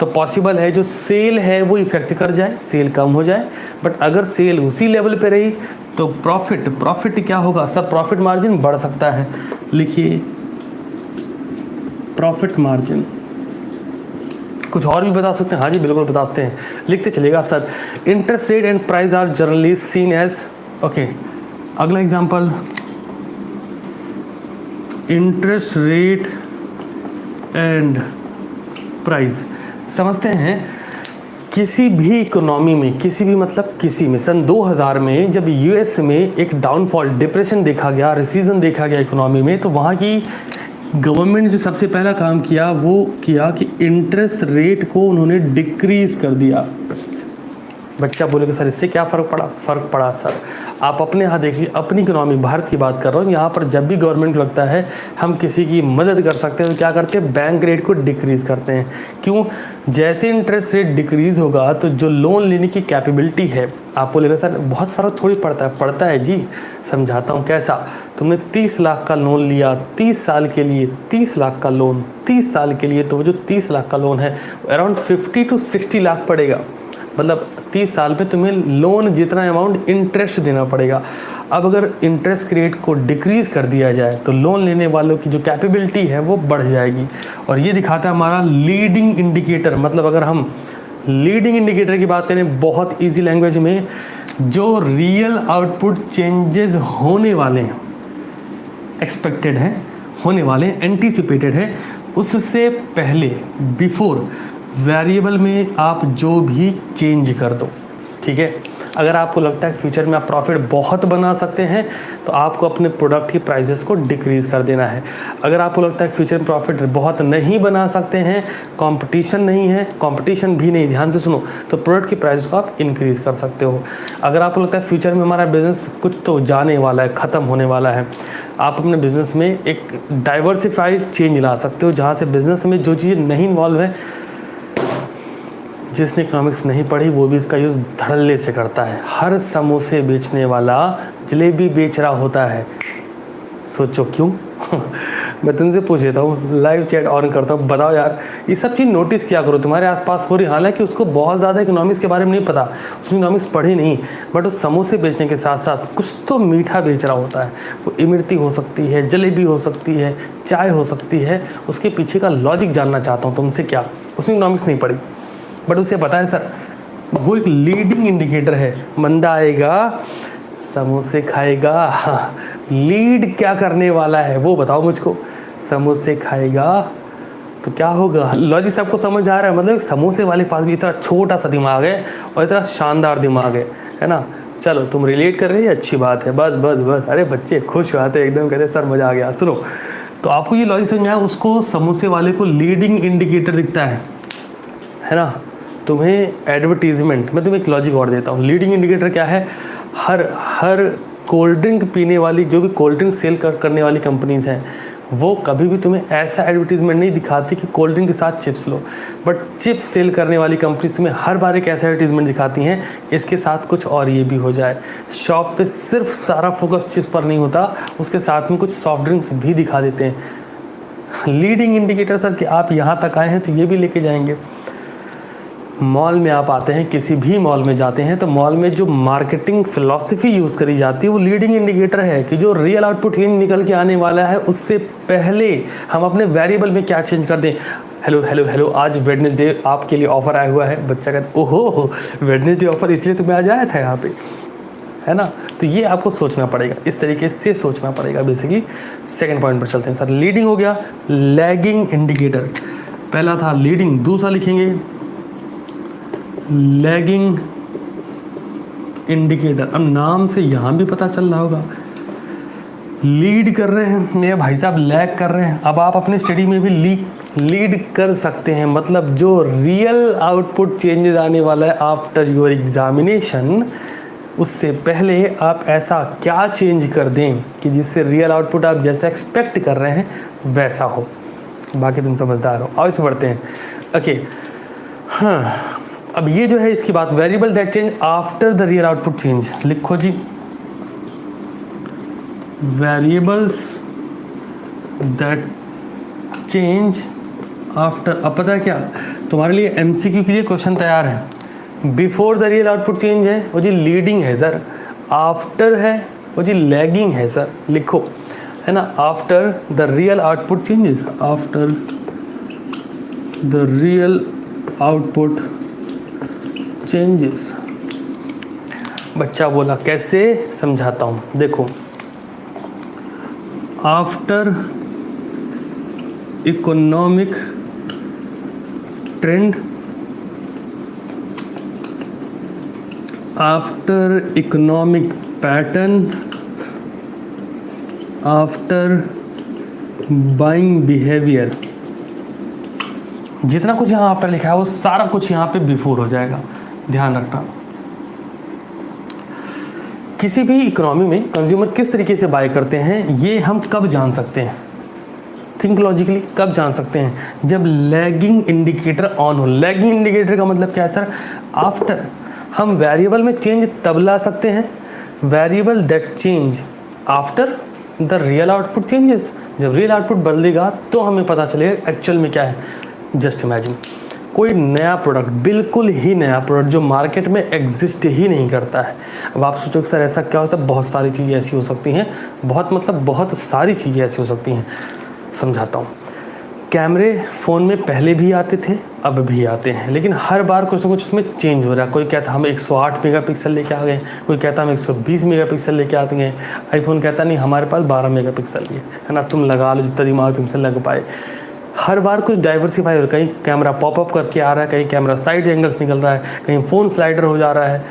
तो पॉसिबल है जो सेल है वो इफेक्ट कर जाए, सेल कम हो जाए। बट अगर सेल उसी लेवल पे रही तो प्रॉफिट क्या होगा सर, प्रॉफिट मार्जिन बढ़ सकता है। लिखिए प्रॉफिट मार्जिन। कुछ और भी बता सकते हैं? हाँ जी बिल्कुल बता सकते हैं, लिखते चलिएगा आप sir. Interest rate and price are generally seen as, okay अगला example, interest rate and price. समझते हैं किसी भी इकोनॉमी में, किसी में सन 2000 में जब यूएस में एक डाउनफॉल, डिप्रेशन देखा गया, रिसीजन देखा गया इकोनॉमी में, तो वहाँ की गवर्नमेंट ने जो सबसे पहला काम किया वो किया कि इंटरेस्ट रेट को उन्होंने डिक्रीज कर दिया। बच्चा बोलेगा सर इससे क्या फ़र्क पड़ा सर। आप अपने यहाँ देखिए, अपनी इकोनॉमी, भारत की बात कर रहा हूँ, यहाँ पर जब भी गवर्नमेंट को लगता है हम किसी की मदद कर सकते हैं तो क्या करते हैं, बैंक रेट को डिक्रीज करते हैं। क्यों? जैसे इंटरेस्ट रेट डिक्रीज होगा तो जो लोन लेने की कैपेबिलिटी है, आप बोलेगा सर बहुत फ़र्क थोड़ी पड़ता है जी। समझाता हूँ कैसा। तुमने 30 लाख का लोन लिया 30 साल के लिए, 30 लाख का लोन 30 साल के लिए, तो वो जो 30 लाख का लोन है अराउंड 50 to 60 लाख पड़ेगा। मतलब 30 साल पे तुम्हें लोन जितना अमाउंट इंटरेस्ट देना पड़ेगा। अब अगर इंटरेस्ट रेट को डिक्रीज़ कर दिया जाए तो लोन लेने वालों की जो कैपेबिलिटी है वो बढ़ जाएगी। और ये दिखाता है हमारा लीडिंग इंडिकेटर। मतलब अगर हम लीडिंग इंडिकेटर की बात करें बहुत इजी लैंग्वेज में, जो रियल आउटपुट चेंजेस होने वाले हैं, एक्सपेक्टेड हैं, होने वाले हैं, एंटीसिपेटेड है, उससे पहले बिफोर वेरिएबल में आप जो भी चेंज कर दो, ठीक है। अगर आपको लगता है फ्यूचर में आप प्रॉफिट बहुत बना सकते हैं तो आपको अपने प्रोडक्ट की प्राइसेस को डिक्रीज़ कर देना है। अगर आपको लगता है फ्यूचर में प्रॉफिट बहुत नहीं बना सकते हैं, कंपटीशन नहीं है, कंपटीशन भी नहीं, ध्यान से सुनो, तो प्रोडक्ट की प्राइस को आप इंक्रीज़ कर सकते हो। अगर आपको लगता है फ्यूचर में हमारा बिज़नेस कुछ तो जाने वाला है, ख़त्म होने वाला है, आप अपने बिज़नेस में एक डाइवर्सिफाइड चेंज ला सकते हो, जहाँ से बिज़नेस में जो चीज़ नहीं इन्वॉल्व है, जिसने इकोनॉमिक्स नहीं पढ़ी वो भी इसका यूज़ धड़ल्ले से करता है। हर समोसे बेचने वाला जलेबी बेच रहा होता है। सोचो क्यों? मैं तुमसे पूछ लेता हूँ, लाइव चैट ऑन करता हूँ, बताओ यार ये सब चीज़ नोटिस किया करो, तुम्हारे आसपास हो रही। हालांकि उसको बहुत ज़्यादा इकोनॉमिक्स के बारे में नहीं पता, उसने इकोनॉमिक्स पढ़ी नहीं, बट उस समोसे बेचने के साथ साथ कुछ तो मीठा बेच रहा होता है। वो इमरती हो सकती है, जलेबी हो सकती है, चाय हो सकती है। उसके पीछे का लॉजिक जानना चाहता हूँ तुमसे, क्या उसने इकोनॉमिक्स नहीं पढ़ी बट उसे पता है सर वो एक लीडिंग इंडिकेटर है। मंदा आएगा समोसे खाएगा, हाँ, लीड क्या करने वाला है वो बताओ मुझको। समोसे खाएगा तो क्या होगा? लॉजिक सबको समझ आ रहा है? मतलब समोसे वाले पास भी इतना छोटा सा दिमाग है और इतना शानदार दिमाग है ना। चलो तुम रिलेट कर रहे हो, अच्छी बात है। बस बस बस, अरे बच्चे खुश हो आते एकदम, कहते सर मज़ा आ गया। सुनो, तो आपको ये लॉजिक समझ आया, उसको समोसे वाले को लीडिंग इंडिकेटर दिखता है ना। तुम्हें एडवर्टीजमेंट, मैं तुम्हें एक लॉजिक और देता हूँ। लीडिंग इंडिकेटर क्या है? हर कोल्ड ड्रिंक पीने वाली, जो भी कोल्ड ड्रिंक सेल करने वाली कंपनीज़ हैं, वो कभी भी तुम्हें ऐसा एडवर्टीजमेंट नहीं दिखाती कि कोल्ड ड्रिंक के साथ चिप्स लो, बट चिप्स सेल करने वाली कंपनीज तुम्हें हर बार एक ऐसा एडवर्टीजमेंट दिखाती हैं इसके साथ कुछ और ये भी हो जाए। शॉप पे सिर्फ सारा फोकस चिप्स पर नहीं होता, उसके साथ में कुछ सॉफ्ट ड्रिंक्स भी दिखा देते हैं। लीडिंग इंडिकेटर सर कि आप यहाँ तक आए हैं तो ये भी लेके जाएंगे। मॉल में आप आते हैं, किसी भी मॉल में जाते हैं तो मॉल में जो मार्केटिंग फिलॉसफी यूज़ करी जाती है वो लीडिंग इंडिकेटर है कि जो रियल आउटपुट निकल के आने वाला है उससे पहले हम अपने वेरिएबल में क्या चेंज कर दें। हेलो हेलो हेलो, आज वेडनेसडे आपके लिए ऑफर आया हुआ है। बच्चा कहता ओहो वेडनेसडे ऑफर, इसलिए तो मैं आज आया था यहाँ पे, है ना। तो ये आपको सोचना पड़ेगा, इस तरीके से सोचना पड़ेगा। बेसिकली सेकेंड पॉइंट पर चलते हैं सर। लीडिंग हो गया, लैगिंग इंडिकेटर पहला था लीडिंग, दूसरा लिखेंगे लैगिंग इंडिकेटर। अब नाम से यहाँ भी पता चल रहा होगा लीड कर रहे हैं ये भाई साहब, लैग कर रहे हैं। अब आप अपने स्टडी में भी लीड कर सकते हैं, मतलब जो रियल आउटपुट चेंजेस आने वाला है आफ्टर योर एग्जामिनेशन, उससे पहले आप ऐसा क्या चेंज कर दें कि जिससे रियल आउटपुट आप जैसा एक्सपेक्ट कर रहे हैं वैसा हो। बाकी तुम समझदार हो। आओ इसमें बढ़ते हैं। ओके हाँ, अब ये जो है इसकी बात, variable that change after the real output change. लिखो जी वेरिएबल्स दैट चेंज आफ्टर। अब पता है क्या, तुम्हारे लिए एमसीक्यू के लिए क्वेश्चन तैयार है। Before the real output change है वो जी लीडिंग है सर, आफ्टर है वो जी लैगिंग है सर। लिखो, है ना, after the real output changes, after the real output changes. बच्चा बोला कैसे, समझाता हूँ। देखो, after economic trend, after economic pattern, after buying behaviour, जितना कुछ यहाँ आफ्टर लिखा है वो सारा कुछ यहाँ पे बिफोर हो जाएगा। ध्यान रखना, किसी भी इकोनॉमी में कंज्यूमर किस तरीके से बाय करते हैं ये हम कब जान सकते हैं, थिंक लॉजिकली कब जान सकते हैं, जब लैगिंग इंडिकेटर ऑन हो। लैगिंग इंडिकेटर का मतलब क्या है सर, आफ्टर। हम वेरिएबल में चेंज तब ला सकते हैं, variable that change after the real output changes. जब रियल आउटपुट बदलेगा तो हमें पता चलेगा एक्चुअल में क्या है। जस्ट इमेजिन कोई नया प्रोडक्ट, बिल्कुल ही नया प्रोडक्ट जो मार्केट में एग्जिस्ट ही नहीं करता है। अब आप सोचो कि सर ऐसा क्या होता है, बहुत सारी चीज़ें ऐसी हो सकती हैं, बहुत सारी चीज़ें ऐसी हो सकती हैं। समझाता हूँ। कैमरे फ़ोन में पहले भी आते थे, अब भी आते हैं, लेकिन हर बार कुछ ना कुछ उसमें चेंज हो रहा है। कोई कहता हम 108 मेगापिक्सल लेके आ गए, कोई कहता हम 120 मेगापिक्सल लेके आते हैं। आईफोन कहता नहीं हमारे पास 12 मेगापिक्सल है ना, तुम लगा लो जितना दिमाग तुमसे लग पाए। हर बार कुछ डाइवर्सिफाई हो रहा है, कहीं कैमरा पॉपअप करके आ रहा है, कहीं कैमरा साइड एंगल्स निकल रहा है, कहीं फ़ोन स्लाइडर हो जा रहा है।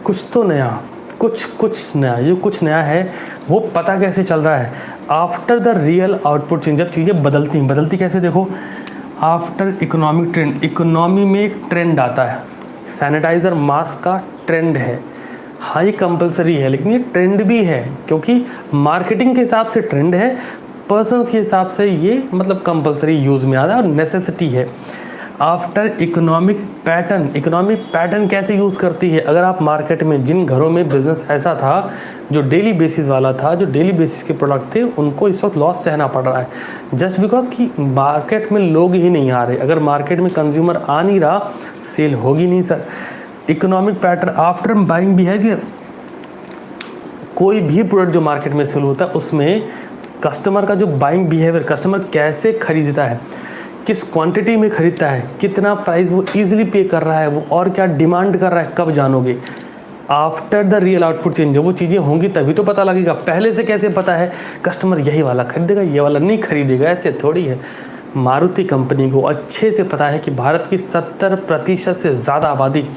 कुछ तो नया, कुछ नया। ये कुछ नया है वो पता कैसे चल रहा है, after the real output change. जब चीज़ें बदलती कैसे, देखो आफ्टर इकोनॉमिक ट्रेंड। इकोनॉमी में एक ट्रेंड आता है, सैनिटाइज़र मास्क का ट्रेंड है। हाँ ये कंपलसरी है लेकिन ये ट्रेंड भी है, क्योंकि मार्केटिंग के हिसाब से ट्रेंड है, पर्सन्स के हिसाब से ये मतलब कंपलसरी यूज़ में आ रहा है और नेसेसिटी है। After economic pattern. Economic pattern कैसे यूज़ करती है, अगर आप मार्केट में, जिन घरों में बिजनेस ऐसा था जो डेली बेसिस वाला था, जो डेली बेसिस के प्रोडक्ट थे, उनको इस वक्त लॉस सहना पड़ रहा है जस्ट बिकॉज कि मार्केट में लोग ही नहीं आ रहे। अगर मार्केट में कंज्यूमर आ नहीं रहा, सेल होगी नहीं sir. Economic pattern, after buying behaviour. कोई भी प्रोडक्ट जो मार्केट में सेल होता है उसमें कस्टमर का जो बाइंग बिहेवियर, कस्टमर कैसे खरीदता है, किस क्वांटिटी में खरीदता है, कितना प्राइस वो इजीली पे कर रहा है, वो और क्या डिमांड कर रहा है, कब जानोगे, after the real output change. जब वो चीज़ें होंगी तभी तो पता लगेगा। पहले से कैसे पता है कस्टमर यही वाला खरीदेगा, ये वाला नहीं खरीदेगा, ऐसे थोड़ी है। मारुति कंपनी को अच्छे से पता है कि भारत की 70% से ज़्यादा आबादी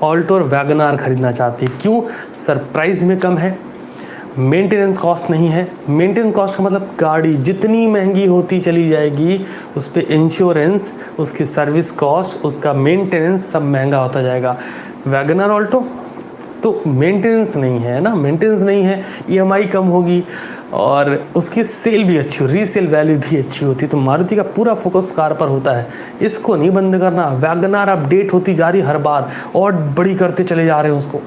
ऑल्टो और वैगनार खरीदना चाहती है। क्यों सर, प्राइस में कम है, मेंटेनेंस कॉस्ट नहीं है। मेंटेनेंस कॉस्ट का मतलब गाड़ी जितनी महंगी होती चली जाएगी उस पर इंश्योरेंस, उसकी सर्विस कॉस्ट, उसका मेंटेनेंस सब महंगा होता जाएगा। वैगनर ऑल्टो तो मेंटेनेंस नहीं है ना, मेंटेनेंस नहीं है, ईएमआई कम होगी, और उसकी सेल भी अच्छी हो, रीसेल वैल्यू भी अच्छी होती है। तो मारुति का पूरा फोकस कार पर होता है, इसको नहीं बंद करना। वैगनार अपडेट होती जा रही हर बार और बड़ी करते चले जा रहे हैं उसको।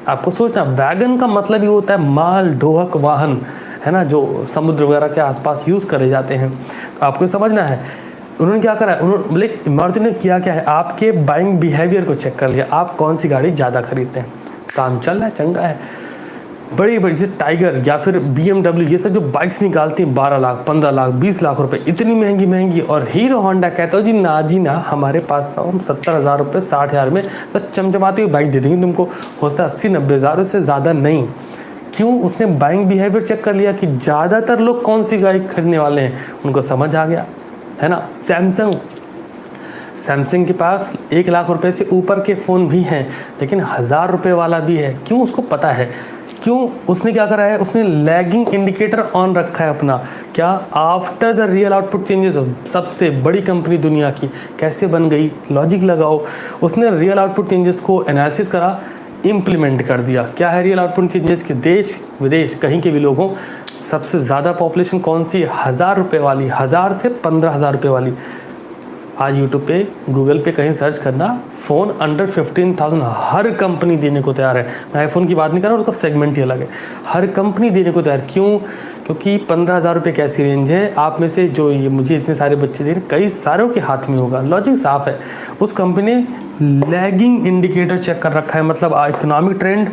आपको सोचना, वैगन का मतलब ही होता है माल ढोहक वाहन, है ना, जो समुद्र वगैरह के आसपास यूज़ करे जाते हैं। तो आपको समझना है उन्होंने क्या करा है, उन्होंने मारुति ने किया क्या है, आपके बाइंग बिहेवियर को चेक कर लिया, आप कौन सी गाड़ी ज़्यादा खरीदते हैं। काम चल रहा है, चंगा है। बड़ी बड़ी जैसे टाइगर या फिर BMW, ये सब जो बाइक्स निकालती हैं 12 लाख 15 लाख 20 लाख रुपए, इतनी महंगी महंगी, और हीरो होंडा कहता हो जी ना हमारे पास हम 70,000 रुपये 60,000 में तो चमचमाती हुई बाइक दे देंगे तुमको, होता 80-90 हज़ार, उससे ज़्यादा नहीं। क्यों? उसने बाइंग बिहेवियर चेक कर लिया कि ज़्यादातर लोग कौन सी गाड़ी खरीदने वाले हैं, उनको समझ आ गया, है ना। सैमसंग के पास 1 लाख रुपए से ऊपर के फ़ोन भी हैं, लेकिन 1,000 रुपये वाला भी है। क्यों? उसको पता है। क्यों? उसने क्या करा है, उसने लैगिंग इंडिकेटर ऑन रखा है अपना। क्या? After the real output changes. सबसे बड़ी कंपनी दुनिया की कैसे बन गई, लॉजिक लगाओ। उसने रियल आउटपुट चेंजेस को एनालिसिस करा, इम्प्लीमेंट कर दिया। क्या है रियल आउटपुट चेंजेस? के देश विदेश कहीं के भी लोगों, सबसे ज़्यादा पॉपुलेशन कौन सी? 1,000 रुपये वाली, 1,000 से 15,000 रुपये वाली। आज यूट्यूब पे, गूगल पे कहीं सर्च करना, फ़ोन अंडर 15,000 हर कंपनी देने को तैयार है। मैं आईफोन की बात नहीं कर रहा हूँ, उसका सेगमेंट ही अलग है। हर कंपनी देने को तैयार। क्यों? क्योंकि 15,000 रुपये की ऐसी रेंज है, आप में से जो ये मुझे इतने सारे बच्चे दे रहे हैं, कई सारों के हाथ में होगा। लॉजिक साफ है। उस कंपनी ने लैगिंग इंडिकेटर चेक कर रखा है, मतलब इकोनॉमिक ट्रेंड,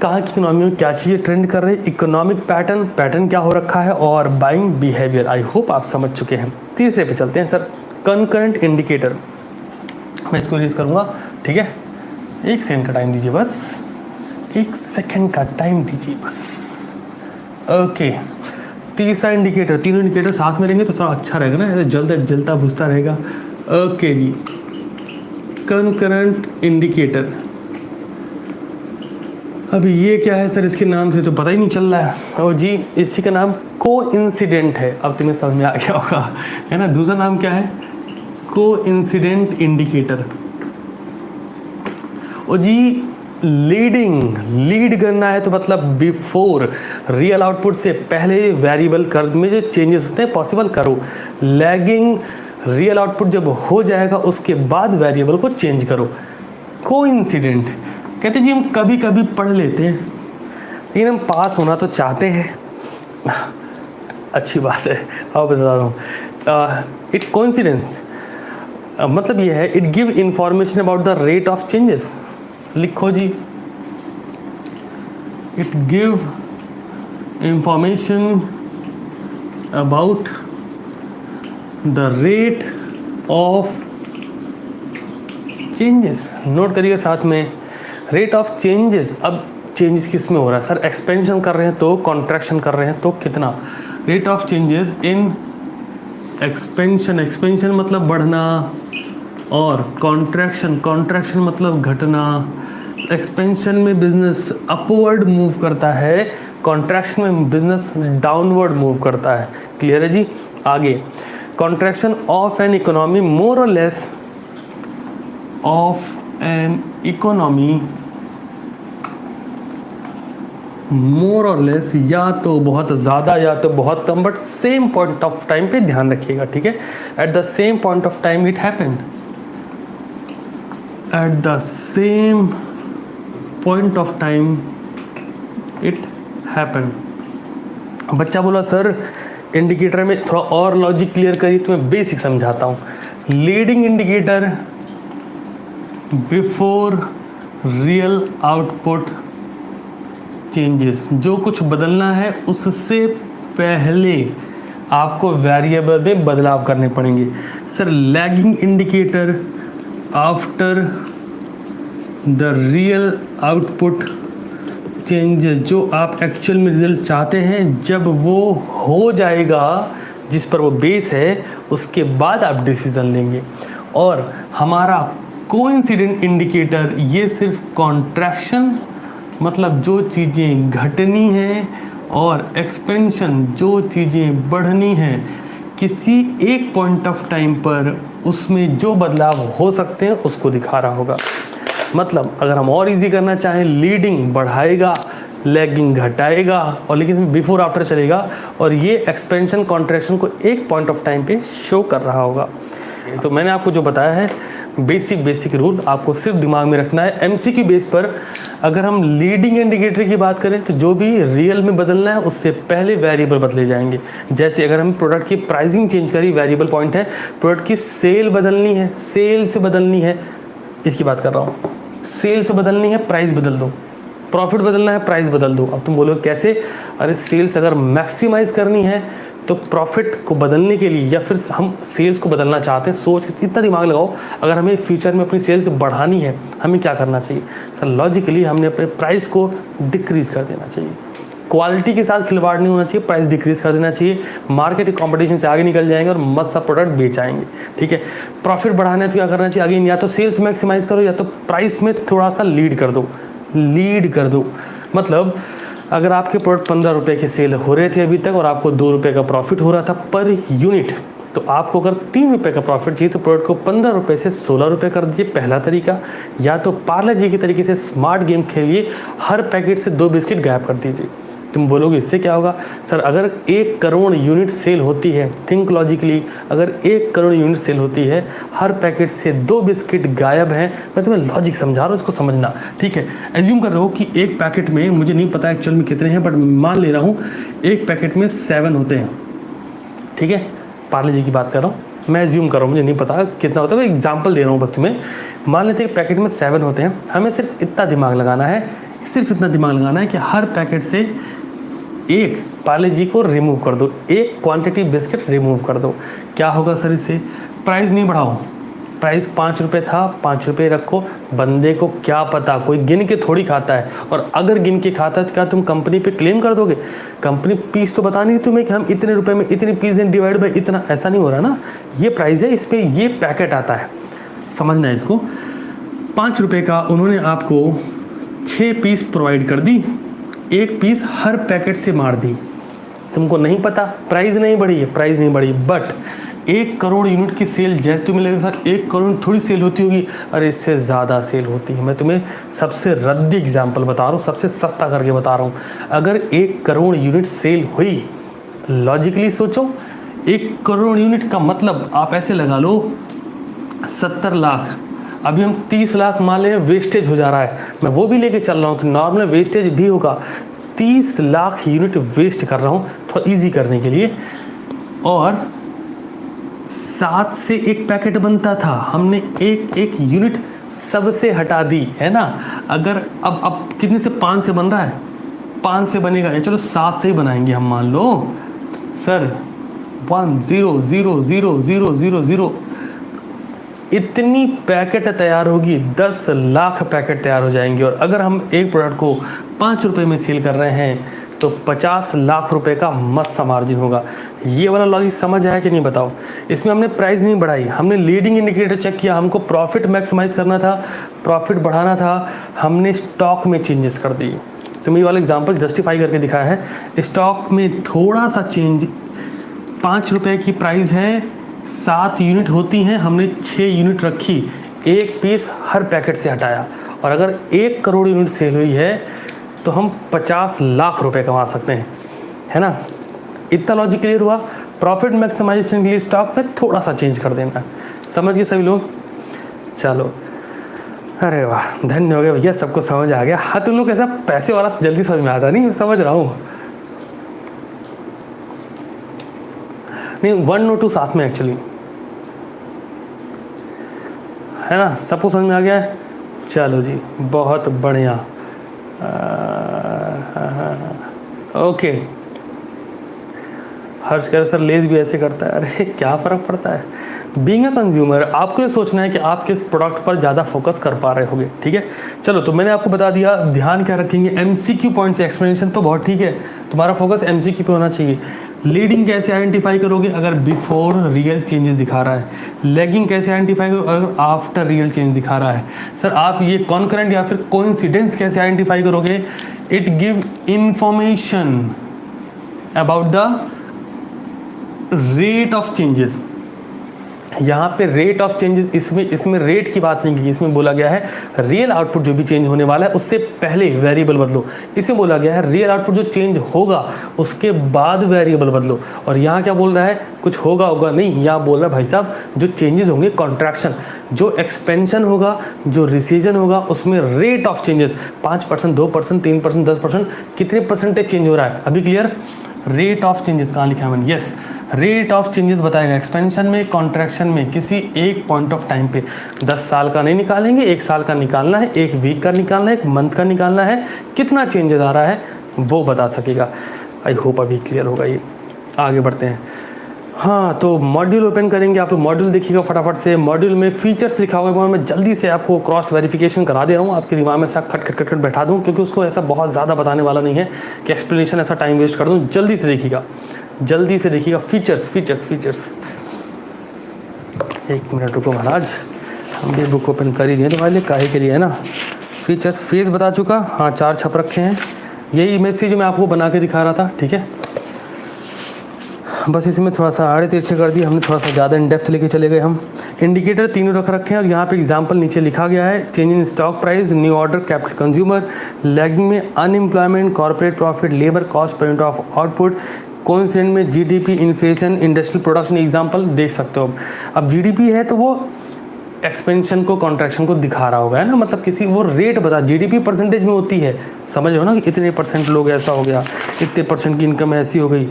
कहाँ की इकोनॉमी में क्या चीज़ें ट्रेंड कर रही है, इकोनॉमिक पैटर्न क्या हो रखा है, और बाइंग बिहेवियर। आई होप आप समझ चुके हैं। तीसरे पे चलते हैं सर, कंकरेंट इंडिकेटर। मैं इसको यूज़ करूँगा, ठीक है। 1 सेकंड का टाइम दीजिए बस, 1 सेकंड का टाइम दीजिए बस। ओके, तीसरा इंडिकेटर, तीनों इंडिकेटर साथ में रहेंगे तो थोड़ा अच्छा रहेगा ना, ऐसे जलता बुझता रहेगा। ओके जी, कंकरेंट इंडिकेटर। अभी ये क्या है सर, इसके नाम से तो पता ही नहीं चल रहा है। और जी इसी का नाम कोइंसिडेंट है। अब तुम्हें समझ में आ गया होगा, है ना। दूसरा नाम क्या है? Coincident indicator. और जी लीड करना है तो मतलब बिफोर रियल आउटपुट से पहले वेरिएबल कर में जो चेंजेस होते हैं पॉसिबल करो। लैगिंग रियल आउटपुट जब हो जाएगा उसके बाद वेरिएबल को चेंज करो। कोइंसिडेंट कहते जी हम कभी कभी पढ़ लेते हैं, लेकिन हम पास होना तो चाहते हैं। अच्छी बात है, अब बता रहा हूँ। इट कोइंसिडेंस मतलब ये है, it give information about the rate of changes. लिखो जी, it give information about the rate of changes. Note करिए साथ में, रेट ऑफ चेंजेस। अब चेंजेस किस में हो रहा है सर? एक्सपेंशन कर रहे हैं तो, कॉन्ट्रैक्शन कर रहे हैं तो कितना? Rate of changes in expansion मतलब बढ़ना, और कॉन्ट्रैक्शन मतलब घटना। एक्सपेंशन में बिजनेस अपवर्ड मूव करता है, कॉन्ट्रैक्शन में बिजनेस डाउनवर्ड मूव करता है। क्लियर है जी? आगे, contraction of an economy more or less of an economy more or less, या तो बहुत ज़्यादा या तो बहुत कम, but same point of time पे ध्यान रखिएगा, ठीक है। At the same point of time it happened, at the same point of time it happened. बच्चा बोला सर इंडिकेटर में थोड़ा और लॉजिक क्लियर करिए, तो मैं बेसिक समझाता हूँ। Leading indicator before real output changes, जो कुछ बदलना है उससे पहले आपको वेरिएबल में बदलाव करने पड़ेंगे। Sir lagging indicator after the real output changes, जो आप एक्चुअल में रिजल्ट चाहते हैं जब वो हो जाएगा, जिस पर वो बेस है, उसके बाद आप डिसीजन लेंगे। और हमारा कोइंसिडेंट इंडिकेटर ये सिर्फ कॉन्ट्रैक्शन मतलब जो चीज़ें घटनी हैं, और एक्सपेंशन जो चीज़ें बढ़नी हैं, किसी एक पॉइंट ऑफ टाइम पर उसमें जो बदलाव हो सकते हैं उसको दिखा रहा होगा। मतलब अगर हम और इजी करना चाहें, लीडिंग बढ़ाएगा, लैगिंग घटाएगा और लेकिन बिफोर आफ्टर चलेगा और ये एक्सपेंशन कॉन्ट्रैक्शन को एक पॉइंट ऑफ टाइम पे शो कर रहा होगा। तो मैंने आपको जो बताया है बेसिक रूल आपको सिर्फ दिमाग में रखना है। एमसीक्यू बेस पर अगर हम लीडिंग इंडिकेटर की बात करें तो जो भी रियल में बदलना है उससे पहले वेरिएबल बदले जाएंगे। जैसे अगर हम प्रोडक्ट की प्राइसिंग चेंज करी, वेरिएबल पॉइंट है, प्रोडक्ट की सेल बदलनी है, सेल से बदलनी है, इसकी बात कर रहा हूँ। सेल से बदलनी है, प्राइस बदल दो, प्रॉफिट बदलना है, प्राइस बदल दो। अब तुम बोलोगे कैसे? अरे सेल्स अगर मैक्सिमाइज करनी है तो प्रॉफिट को बदलने के लिए या फिर हम सेल्स को बदलना चाहते हैं, सोच इतना दिमाग लगाओ, अगर हमें फ्यूचर में अपनी सेल्स बढ़ानी है हमें क्या करना चाहिए? सर लॉजिकली हमने अपने प्राइस को डिक्रीज कर देना चाहिए। क्वालिटी के साथ खिलवाड़ नहीं होना चाहिए, प्राइस डिक्रीज कर देना चाहिए। मार्केट कंपटीशन से आगे निकल जाएंगे और मस्त सा प्रोडक्ट बेच आएंगे। ठीक है, प्रॉफिट बढ़ाना है तो क्या करना चाहिए? अगेन या तो सेल्स मैक्सिमाइज करो या तो प्राइस में थोड़ा सा लीड कर दो। मतलब अगर आपके प्रोडक्ट 15 रुपये के सेल हो रहे थे अभी तक और आपको 2 रुपये का प्रॉफिट हो रहा था पर यूनिट, तो आपको अगर 3 रुपये का प्रॉफिट चाहिए तो प्रोडक्ट को 15 रुपये से 16 रुपये कर दीजिए, पहला तरीका। या तो पार्ले जी के तरीके से स्मार्ट गेम खेलिए, हर पैकेट से 2 बिस्किट गायब कर दीजिए। तुम बोलोगे इससे क्या होगा? सर अगर 1 करोड़ यूनिट सेल होती है, थिंक लॉजिकली, अगर 1 करोड़ यूनिट सेल होती है, हर पैकेट से 2 बिस्किट गायब हैं। मैं तुम्हें लॉजिक समझा रहा हूँ, इसको समझना। ठीक है, एज्यूम कर रहे हो कि एक पैकेट में, मुझे नहीं पता एक्चुअल में कितने हैं बट मान ले रहा हूँ एक पैकेट में 7 होते हैं। ठीक है, पार्ले जी की बात कर रहा हूँ, मैं एज्यूम कर रहा हूँ, मुझे नहीं पता कितना होता है, मैं एग्जाम्पल दे रहा हूँ बस तुम्हें। मान लेते हैं पैकेट में 7 होते हैं, हमें सिर्फ इतना दिमाग लगाना है कि हर पैकेट से एक पार्ले जी को रिमूव कर दो, एक क्वांटिटी बिस्किट रिमूव कर दो। क्या होगा सर इससे? प्राइस नहीं बढ़ाओ, प्राइस 5 रुपये था 5 रुपये रखो। बंदे को क्या पता, कोई गिन के थोड़ी खाता है, और अगर गिन के खाता है तो क्या तुम कंपनी पे क्लेम कर दोगे? कंपनी पीस तो बता नहीं तुम्हें कि हम इतने रुपए में इतनी पीस दें डिवाइड बाई इतना, ऐसा नहीं हो रहा ना। ये प्राइस है, इस पर ये पैकेट आता है, समझना है इसको। 5 रुपये का उन्होंने आपको 6 पीस प्रोवाइड कर दी, 1 पीस हर पैकेट से मार दी। तुमको नहीं पता, प्राइस नहीं बढ़ी, बट 1 करोड़ यूनिट की सेल जैसे तुम्हें लगेगा सर 1 करोड़ थोड़ी सेल होती होगी, अरे इससे ज़्यादा सेल होती है। मैं तुम्हें सबसे रद्दी एग्जाम्पल बता रहा हूँ, सबसे सस्ता करके बता रहा हूँ। अगर 1 करोड़ यूनिट सेल हुई, लॉजिकली सोचो, 1 करोड़ यूनिट का मतलब आप ऐसे लगा लो 70 लाख। अभी हम 30 लाख मान लें वेस्टेज हो जा रहा है, मैं वो भी लेके चल रहा हूँ कि नॉर्मल वेस्टेज भी होगा। 30 लाख यूनिट वेस्ट कर रहा हूँ थोड़ा इजी करने के लिए, और 7 से एक पैकेट बनता था, हमने एक यूनिट सबसे हटा दी, है ना। अगर अब कितने से 5 से बन रहा है, 5 से बनेगा, चलो 7 से ही बनाएंगे हम। मान लो सर 1 0 0 0 0 0 0 इतनी पैकेट तैयार होगी, 10 लाख पैकेट तैयार हो जाएंगे। और अगर हम एक प्रोडक्ट को 5 रुपये में सेल कर रहे हैं तो 50 लाख रुपए का मस्त सा मार्जिन होगा। ये वाला लॉजिक समझ आया कि नहीं बताओ? इसमें हमने प्राइस नहीं बढ़ाई, हमने लीडिंग इंडिकेटर चेक किया, हमको प्रॉफिट मैक्सिमाइज करना था, प्रॉफिट बढ़ाना था, हमने स्टॉक में चेंजेस कर दिए। तो ये वाला एग्जाम्पल जस्टिफाई करके दिखाया है। स्टॉक में थोड़ा सा चेंज, 5 रुपये की प्राइस है, 7 यूनिट होती हैं, हमने 6 यूनिट रखी, 1 पीस हर पैकेट से हटाया। और अगर 1 करोड़ यूनिट सेल हुई है तो हम 50 लाख रुपए कमा सकते हैं, है ना। इतना लॉजिक क्लियर हुआ। प्रॉफिट मैक्सिमाइजेशन के लिए स्टॉक में थोड़ा सा चेंज कर देना, समझ गए सभी लोग? चलो, अरे वाह, धन्य हो गए भैया, सबको समझ आ गया। हाँ, तुम लोग ऐसा पैसे वाला जल्दी समझ में आता नहीं, समझ रहा हूँ। नहीं, 1 और 2 साथ में एक्चुअली, है ना। सबको समझ में आ गया है? चलो जी, बहुत बढ़िया। ओके, हर्ष कह रहे सर लेज भी ऐसे करता है। अरे क्या फ़र्क पड़ता है? बीइंग अ कंज्यूमर आपको ये सोचना है कि आप किस प्रोडक्ट पर ज़्यादा फोकस कर पा रहे होगे। ठीक है, चलो, तो मैंने आपको बता दिया ध्यान क्या रखेंगे। एमसीक्यू पॉइंट से एक्सप्लेनेशन तो बहुत ठीक है, तुम्हारा फोकस एमसीक्यू पे होना चाहिए। लीडिंग कैसे आइडेंटिफाई करोगे? अगर बिफोर रियल चेंजेस दिखा रहा है। लैगिंग कैसे आइडेंटिफाई करोगे? अगर आफ्टर रियल चेंज दिखा रहा है। सर आप ये कॉन्करेंट या फिर कोइंसिडेंस कैसे आइडेंटिफाई करोगे? It give information about the rate of changes. यहाँ पे रेट ऑफ चेंजेस, इसमें रेट की बात नहीं की, इसमें बोला गया है रियल आउटपुट जो भी चेंज होने वाला है उससे पहले वेरिएबल बदलो। इसमें बोला गया है रियल आउटपुट जो चेंज होगा उसके बाद वेरिएबल बदलो। और यहाँ क्या बोल रहा है, कुछ होगा नहीं, यहाँ बोल रहा है भाई साहब जो चेंजेस होंगे कॉन्ट्रैक्शन, जो एक्सपेंशन होगा, जो रिसीजन होगा, उसमें रेट ऑफ चेंजेस 5%, 2%, 3%, 10%, कितने परसेंटेज चेंज हो रहा है। अभी क्लियर? रेट ऑफ चेंजेस कहाँ लिखा है मैंने? यस, रेट ऑफ चेंजेस बताएगा एक्सपेंशन में, कॉन्ट्रैक्शन में, किसी एक पॉइंट ऑफ टाइम पे। 10 साल का नहीं निकालेंगे, 1 साल का निकालना है, 1 वीक का निकालना है, 1 मंथ का निकालना है, कितना चेंजेस आ रहा है वो बता सकेगा। आई होप अभी क्लियर होगा ये। आगे बढ़ते हैं। हाँ, तो मॉड्यूल ओपन करेंगे, आप लोग मॉड्यूल देखिएगा फटाफट से। मॉड्यूल में फीचर्स लिखा हुआ है, मैं जल्दी से आपको क्रॉस वेरिफिकेशन करा दे रहा हूँ, आपके दिमाग में ऐसा खट बैठा दूँ, क्योंकि उसको ऐसा बहुत ज़्यादा बताने वाला नहीं है कि एक्सप्लेनेशन ऐसा टाइम वेस्ट कर दूँ। जल्दी से देखिएगा, जल्दी से देखिएगा। फीचर्स। 1 मिनट रुको महाराज, हम भी बुक ओपन कर ही दिए तुम्हारे लिए, काहे के लिए है ना। फीचर्स फेज बता चुका, हाँ 4 छप रखे हैं, यही इमेज से जो मैं आपको बना के दिखा रहा था, ठीक है। बस इसमें थोड़ा सा आड़े तिरछे कर दिए हमने, थोड़ा सा ज़्यादा इन डेप्थ लेके चले गए हम। इंडिकेटर तीनों रख रखे हैं और यहाँ पे एग्जांपल नीचे लिखा गया है, change in stock price, new order, capital consumer, lagging में unemployment, corporate profit, labour cost per unit of output, coincident में GDP, inflation, industrial production. Example देख सकते हो। अब जीडीपी है तो वो एक्सपेंशन को, कॉन्ट्रैक्शन को दिखा रहा होगा, है ना, मतलब किसी वो रेट बता, जीडीपी परसेंटेज में होती है, समझ लो ना कि इतने % लोग ऐसा हो गया, इतने % की इनकम ऐसी हो गई।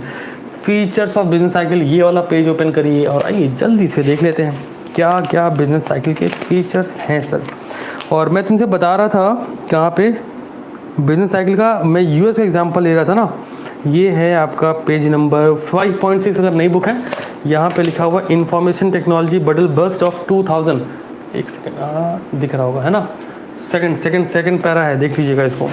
फीचर्स ऑफ बिजनेस साइकिल, ये वाला पेज ओपन करिए और आइए जल्दी से देख लेते हैं क्या क्या बिजनेस साइकिल के फीचर्स हैं सर। और मैं तुमसे बता रहा था कहाँ पे बिजनेस साइकिल का, मैं यूएस का एग्जांपल ले रहा था ना, ये है आपका पेज नंबर 5.6, अगर नई बुक है, यहाँ पे लिखा हुआ information technology bubble burst of 2000। एक सेकेंड, दिख रहा होगा है ना, सेकंड पैरा है, देख लीजिएगा इसको।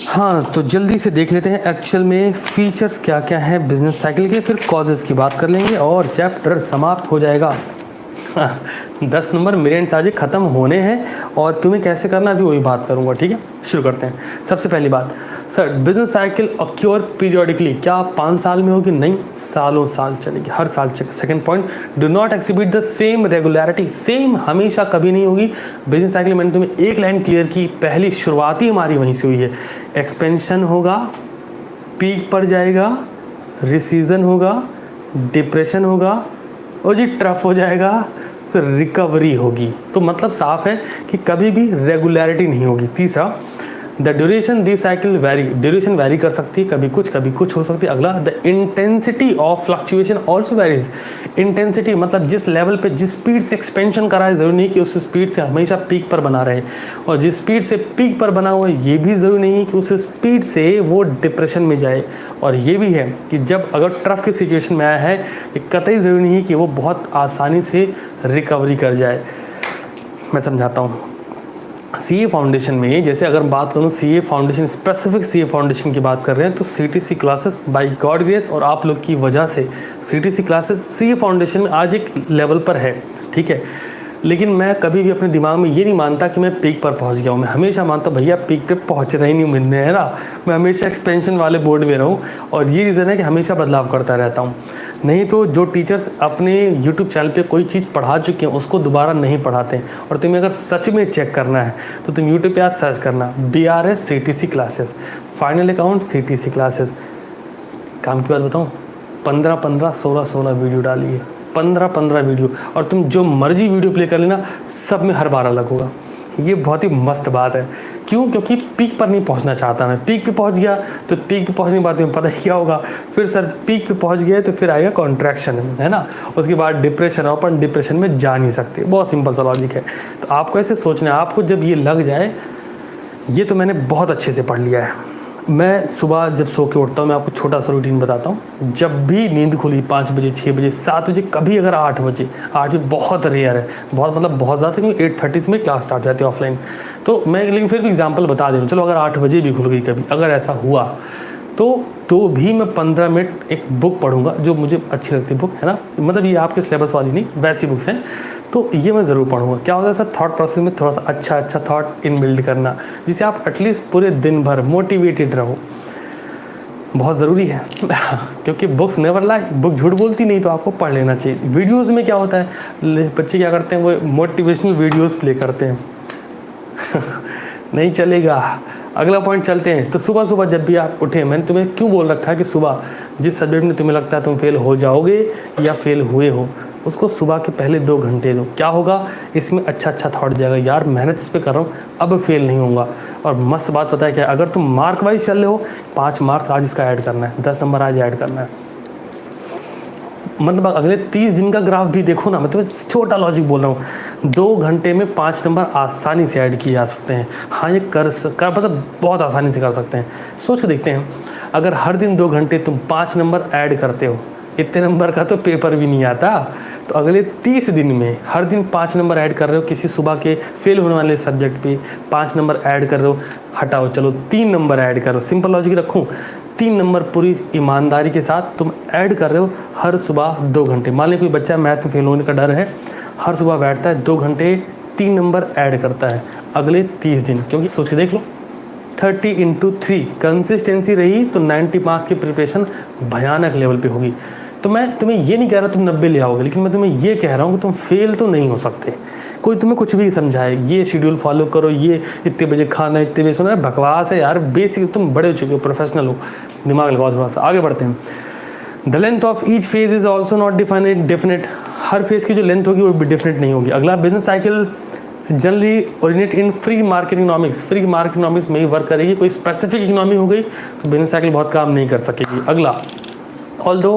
हाँ, तो जल्दी से देख लेते हैं एक्चुअल में फीचर्स क्या क्या है बिजनेस साइकिल के, फिर कॉजेज़ की बात कर लेंगे और चैप्टर समाप्त हो जाएगा। 10 नंबर मेरे एंड से आज ख़त्म होने हैं और तुम्हें कैसे करना अभी वही बात करूँगा, ठीक है। शुरू करते हैं। सबसे पहली बात, sir business cycle occur periodically, क्या 5 साल में होगी? नहीं, सालों साल चलेगी, हर साल चलेगी। Second point, do not exhibit the same regularity, same हमेशा कभी नहीं होगी। बिजनेस साइकिल मैंने तुम्हें एक लाइन क्लियर की, पहली शुरुआती हमारी वहीं से हुई है। एक्सपेंशन होगा, पीक पर जाएगा, रिसीजन होगा, डिप्रेशन होगा और जी ट्रफ हो जाएगा, फिर रिकवरी होगी। तो मतलब साफ है कि कभी भी रेगुलरिटी नहीं होगी। तीसरा, the duration the cycle vary, duration vary कर सकती है, कभी कुछ हो सकती है। अगला, the intensity of fluctuation also varies, intensity मतलब जिस लेवल पे, जिस स्पीड से एक्सपेंशन करा है, ज़रूरी नहीं कि उस स्पीड से हमेशा पीक पर बना रहे, और जिस स्पीड से पीक पर बना हुआ है ये भी ज़रूरी नहीं है कि उस स्पीड से वो डिप्रेशन में जाए। और ये भी है कि जब अगर ट्रफ की सिचुएशन में आया है, ये कतई ज़रूरी नहीं है कि वो बहुत आसानी से रिकवरी कर जाए। मैं समझाता हूँ। सीए फाउंडेशन में, जैसे अगर बात करूँ CA foundation, specific CA foundation की बात कर रहे हैं, तो CTC classes bye God grace और आप लोग की वजह से सीटीसी क्लासेस सीए फाउंडेशन में आज एक लेवल पर है, ठीक है। लेकिन मैं कभी भी अपने दिमाग में ये नहीं मानता कि मैं पीक पर पहुंच गया हूँ। मैं हमेशा मानता भैया पीक पे पहुंच रहा ही नहीं मिलने, है ना। मैं हमेशा एक्सपेंशन वाले बोर्ड में रहूँ और ये रीज़न है कि हमेशा बदलाव करता रहता हूँ। नहीं तो जो टीचर्स अपने यूट्यूब चैनल पे कोई चीज़ पढ़ा चुके हैं उसको दोबारा नहीं पढ़ाते हैं। और तुम्हें अगर सच में चेक करना है तो तुम यूट्यूब पे आज सर्च करना BRS CTC classes, final account CTC classes. काम की बात बताऊँ, 15 16 वीडियो डाली है, 15 वीडियो, और तुम जो मर्जी वीडियो प्ले कर लेना, सब में हर बार अलग होगा। ये बहुत ही मस्त बात है। क्यों? क्योंकि पीक पर नहीं पहुंचना चाहता मैं। पीक पे पहुंच गया तो पीक पे पहुंचने के बाद में पता ही क्या होगा, फिर सर पीक पे पहुंच गया तो फिर आएगा कॉन्ट्रैक्शन, है ना। उसके बाद डिप्रेशन, और अपन डिप्रेशन में जा नहीं सकते। बहुत सिंपल सा लॉजिक है। तो आपको ऐसे सोचना है, आपको जब ये लग जाए, ये तो मैंने बहुत अच्छे से पढ़ लिया है। मैं सुबह जब सो के उठता हूँ, मैं आपको छोटा सा रूटीन बताता हूँ। जब भी नींद खुली 5 बजे, 6 बजे, 7 बजे, कभी अगर 8 बजे, 8 बजे बहुत रेयर है, बहुत मतलब बहुत ज़्यादा, क्योंकि 8:30 में क्लास स्टार्ट हो जाती है ऑफलाइन। तो मैं लेकिन फिर भी एग्जांपल बता दे रहा हूँ। चलो अगर 8 बजे भी खुल गई कभी, अगर ऐसा हुआ तो भी मैं 15 मिनट एक बुक पढ़ूंगा जो मुझे अच्छी लगती है बुक, है ना। मतलब ये आपके सिलेबस वाली नहीं, वैसी बुक्स हैं, तो ये मैं ज़रूर पढ़ूंगा। क्या होता है सर, थॉट प्रोसेस में थोड़ा सा अच्छा थॉट इन बिल्ड करना, जिससे आप एटलीस्ट पूरे दिन भर मोटिवेटेड रहो। बहुत ज़रूरी है क्योंकि बुक्स नेवर लाई, बुक झूठ बोलती नहीं, तो आपको पढ़ लेना चाहिए। वीडियोज़ में क्या होता है, बच्चे क्या करते हैं, वो मोटिवेशनल वीडियोज़ प्ले करते हैं नहीं चलेगा। अगला पॉइंट चलते हैं। तो सुबह सुबह जब भी आप उठे, मैंने तुम्हें क्यों बोल रखा है कि सुबह जिस सब्जेक्ट में तुम्हें लगता है तुम फेल हो जाओगे या फेल हुए हो, उसको सुबह के पहले 2 घंटे दो। क्या होगा, इसमें अच्छा थॉट जाएगा, यार मेहनत इस पे कर रहा हूँ, अब फेल नहीं होऊंगा। और मस्त बात पता है क्या, अगर तुम मार्क वाइज चल रहे हो, 5 मार्क्स आज इसका ऐड करना है, 10 नंबर आज ऐड करना है। मतलब अगले 30 दिन का ग्राफ भी देखो ना, मैं तुम्हें छोटा लॉजिक बोल रहा हूँ, 2 घंटे में 5 नंबर आसानी से ऐड किए जा सकते हैं। हाँ, ये कर मतलब बहुत आसानी से कर सकते हैं। सोच के देखते हैं, अगर हर दिन 2 घंटे तुम 5 नंबर ऐड करते हो, इतने नंबर का तो पेपर भी नहीं आता। तो अगले 30 दिन में हर दिन 5 नंबर ऐड कर रहे हो, किसी सुबह के फेल होने वाले सब्जेक्ट पे 5 नंबर ऐड कर रहे हो, हटाओ चलो 3 नंबर ऐड करो। सिंपल लॉजिक रखूँ, 3 नंबर पूरी ईमानदारी के साथ तुम ऐड कर रहे हो हर सुबह 2 घंटे। मान लें कोई बच्चा मैथ में फेल होने का डर है, हर सुबह बैठता है 2 घंटे 3 नंबर ऐड करता है अगले 30 दिन। क्योंकि सोच के देख लो, 30 × 3 कंसिस्टेंसी रही तो 90 मार्क्स की प्रिपरेशन भयानक लेवल पे होगी। तो मैं तुम्हें ये नहीं कह रहा तुम 90 ले आओगे, लेकिन मैं तुम्हें ये कह रहा हूँ कि तुम फेल तो नहीं हो सकते। कोई तुम्हें कुछ भी समझाए, ये शेड्यूल फॉलो करो, ये इतने बजे खाना, इतने बजे सोना, बकवास है यार। बेसिक तुम बड़े हो चुके हो, प्रोफेशनल हो, दिमाग लगाओ थोड़ा सा। आगे बढ़ते हैं। The length of each phase is also not definite. Her phase की जो लेंथ होगी वो भी डिफिनेट नहीं होगी। अगला, business cycle generally originate in free market economics. Free market economics में ही वर्क करेगी। कोई स्पेसिफिक इकोनॉमी हो गई तो बिजनेस साइकिल बहुत काम नहीं कर सकेगी। अगला, although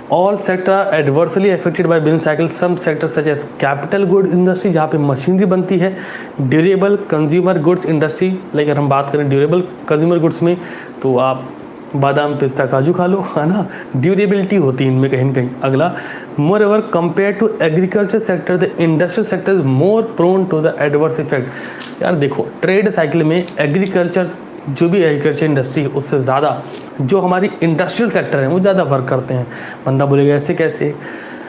all sector are adversely affected by business cycle, some sectors such as capital goods industry जहाँ पे मशीनरी बनती है, durable consumer goods industry, like अगर हम बात करें ड्यूरेबल कंज्यूमर गुड्स में, तो आप बादाम पिस्ता काजू खा लो, है ना, ड्यूरेबिलिटी होती है इनमें कहीं ना कहीं। अगला, more ever compare to agriculture sector the industrial sector is more prone to the adverse effect. यार देखो, ट्रेड साइकिल में एग्रीकल्चर, जो भी एग्रीकल्चर इंडस्ट्री, उससे ज़्यादा जो हमारी इंडस्ट्रियल सेक्टर है वो ज़्यादा वर्क करते हैं। बंदा बोलेगा ऐसे कैसे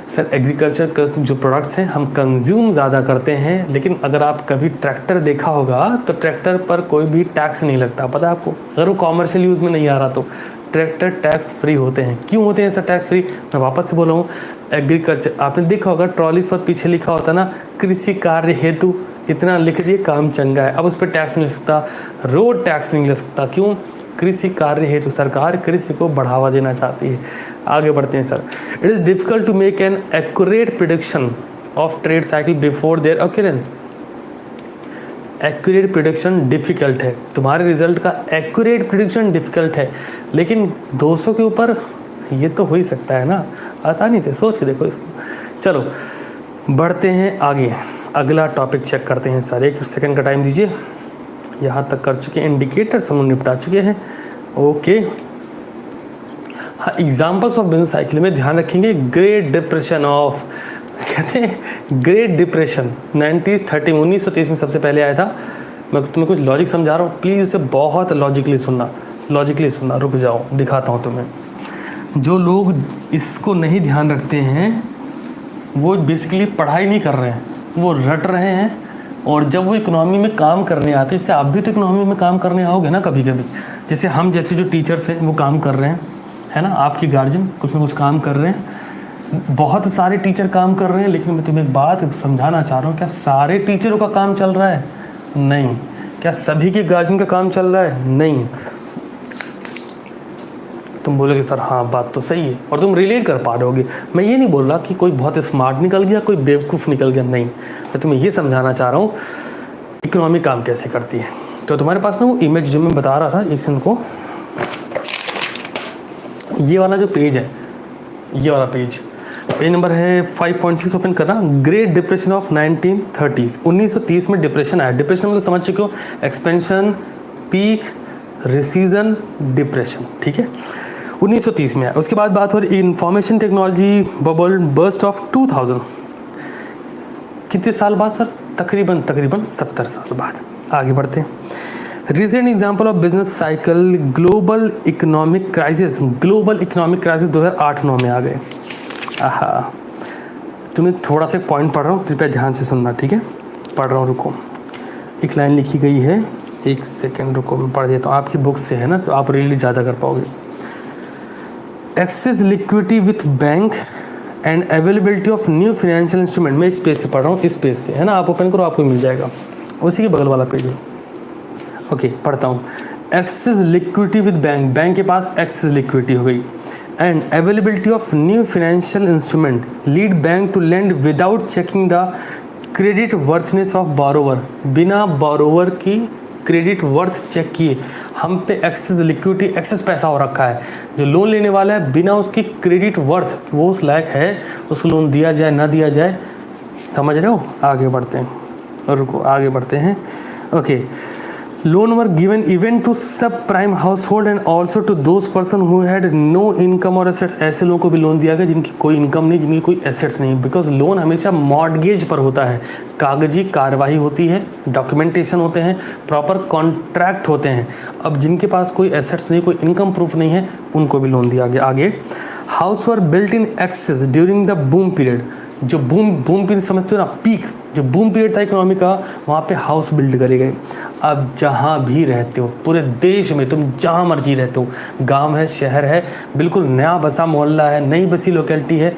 सर, एग्रीकल्चर का जो प्रोडक्ट्स हैं हम कंज्यूम ज़्यादा करते हैं, लेकिन अगर आप कभी ट्रैक्टर देखा होगा तो ट्रैक्टर पर कोई भी टैक्स नहीं लगता। पता है आपको, अगर वो कॉमर्शियल यूज़ में नहीं आ रहा तो ट्रैक्टर टैक्स फ्री होते हैं। क्यों होते हैं सर टैक्स फ्री? मैं वापस से बोल रहा हूँ, एग्रीकल्चर, आपने देखा होगा ट्रॉलीज पर पीछे लिखा होता ना, कृषि कार्य हेतु इतना लिख दिए, काम चंगा है। अब उस पर टैक्स नहीं लग सकता, रोड टैक्स नहीं लग सकता। क्यों? कृषि कार्य हेतु सरकार कृषि को बढ़ावा देना चाहती है। आगे बढ़ते हैं sir. It is difficult to make an accurate prediction of trade cycle before their occurrence. Accurate prediction difficult है, तुम्हारे रिजल्ट का एक्यूरेट प्रिडिक्शन डिफिकल्ट है, लेकिन 200 के ऊपर ये तो हो ही सकता है ना, आसानी से। सोच के देखो इसको। चलो बढ़ते हैं आगे, अगला टॉपिक चेक करते हैं सर। 1 सेकंड का टाइम दीजिए। यहाँ तक कर चुके हैं, इंडिकेटर्स हम निपटा चुके हैं। ओके, हाँ, एग्जाम्पल्स ऑफ बिजनेस साइकिल में ध्यान रखेंगे। ग्रेट डिप्रेशन ऑफ, कहते हैं ग्रेट डिप्रेशन 1930 में सबसे पहले आया था। मैं तुम्हें कुछ लॉजिक समझा रहा हूँ, प्लीज़ इसे बहुत लॉजिकली सुनना। रुक जाओ, दिखाता हूँ तुम्हें। जो लोग इसको नहीं ध्यान रखते हैं वो बेसिकली पढ़ाई नहीं कर रहे हैं, वो रट रहे हैं। और जब वो इकोनॉमी में काम करने आते हैं, जैसे आप भी तो इकोनॉमी में काम करने आओगे ना कभी कभी, जैसे हम जैसे जो टीचर्स हैं वो काम कर रहे हैं, है ना, आपकी गार्जियन कुछ ना कुछ काम कर रहे हैं, बहुत सारे टीचर काम कर रहे हैं। लेकिन मैं तुम्हें एक बात समझाना चाह रहा हूँ, क्या सारे टीचरों का काम चल रहा है? नहीं। क्या सभी के गार्जियन का काम चल रहा है? नहीं। तुम बोलोगे सर हाँ बात तो सही है, और तुम रिलेट कर पा रहोगे। मैं ये नहीं बोल रहा कि कोई बहुत स्मार्ट निकल गया, कोई बेवकूफ़ निकल गया, नहीं। मैं तुम्हें ये समझाना चाह रहा हूँ इकोनॉमी काम कैसे करती है। तो तुम्हारे पास ना वो इमेज जो मैं बता रहा था, एक सेकंड को, ये वाला जो पेज है, ये वाला पेज नंबर है 5.6 ओपन करना। ग्रेट डिप्रेशन ऑफ 1930, 1930 में डिप्रेशन आया। डिप्रेशन मतलब समझ चुके हो, एक्सपेंशन, पीक, रिसीजन, डिप्रेशन, ठीक है, 1930 में आया। उसके बाद बात हो रही information technology bubble burst of 2000। कितने साल बाद सर? तकरीबन 70 साल बाद। आगे बढ़ते हैं। Recent example of business cycle, global economic crisis. Global economic crisis 2008-9 में आ गए। आहा, तुम्हें थोड़ा सा पॉइंट पढ़ रहा हूँ, कृपया ध्यान से सुनना, ठीक है? पढ़ रहा हूँ, रुको। एक लाइन लिखी गई है, 1 सेकेंड रुको, मैं पढ़ देता हूँ। आपकी बुक से है ना, तो आप रियली ज़्यादा कर पाओगे। Access liquidity with bank and availability of new financial instrument. मैं इस पेज से पढ़ रहा हूँ, इस पेज से है ना, आप ओपन करो आपको मिल जाएगा, उसी के बगल वाला पेज है। ओके पढ़ता हूँ। Excess liquidity with bank, bank के पास एक्सेस लिक्विडिटी हो गई, and availability of new financial instrument lead bank to lend without checking the credit worthiness of borrower. बिना बोरोवर की क्रेडिट वर्थ चेक किए हम पे एक्सेस लिक्विडिटी, एक्सेस पैसा हो रखा है, जो लोन लेने वाला है बिना उसकी क्रेडिट वर्थ वो उस लायक है उसको लोन दिया जाए ना दिया जाए। समझ रहे हो? आगे बढ़ते हैं और रुको आगे बढ़ते हैं। Okay, loan were given even to sub prime house hold and also to those person who had no income or assets. ऐसे लोगों को भी लोन दिया गया जिनकी कोई इनकम नहीं, जिनकी कोई एसेट्स नहीं, बिकॉज लोन हमेशा मॉर्गेज पर होता है, कागजी कार्रवाई होती है, डॉक्यूमेंटेशन होते हैं, प्रॉपर कॉन्ट्रैक्ट होते हैं। अब जिनके पास कोई एसेट्स नहीं, कोई इनकम प्रूफ नहीं है, उनको भी लोन दिया गया। आगे, house were built in excess during the boom period. जो बूम पीरियड समझते हो ना, पीक जो बूम पीरियड था इकोनॉमी का, वहाँ पे हाउस बिल्ड करे गए। अब जहाँ भी रहते हो पूरे देश में, तुम जहाँ मर्जी रहते हो, गांव है शहर है, बिल्कुल नया बसा मोहल्ला है, नई बसी लोकेलिटी है,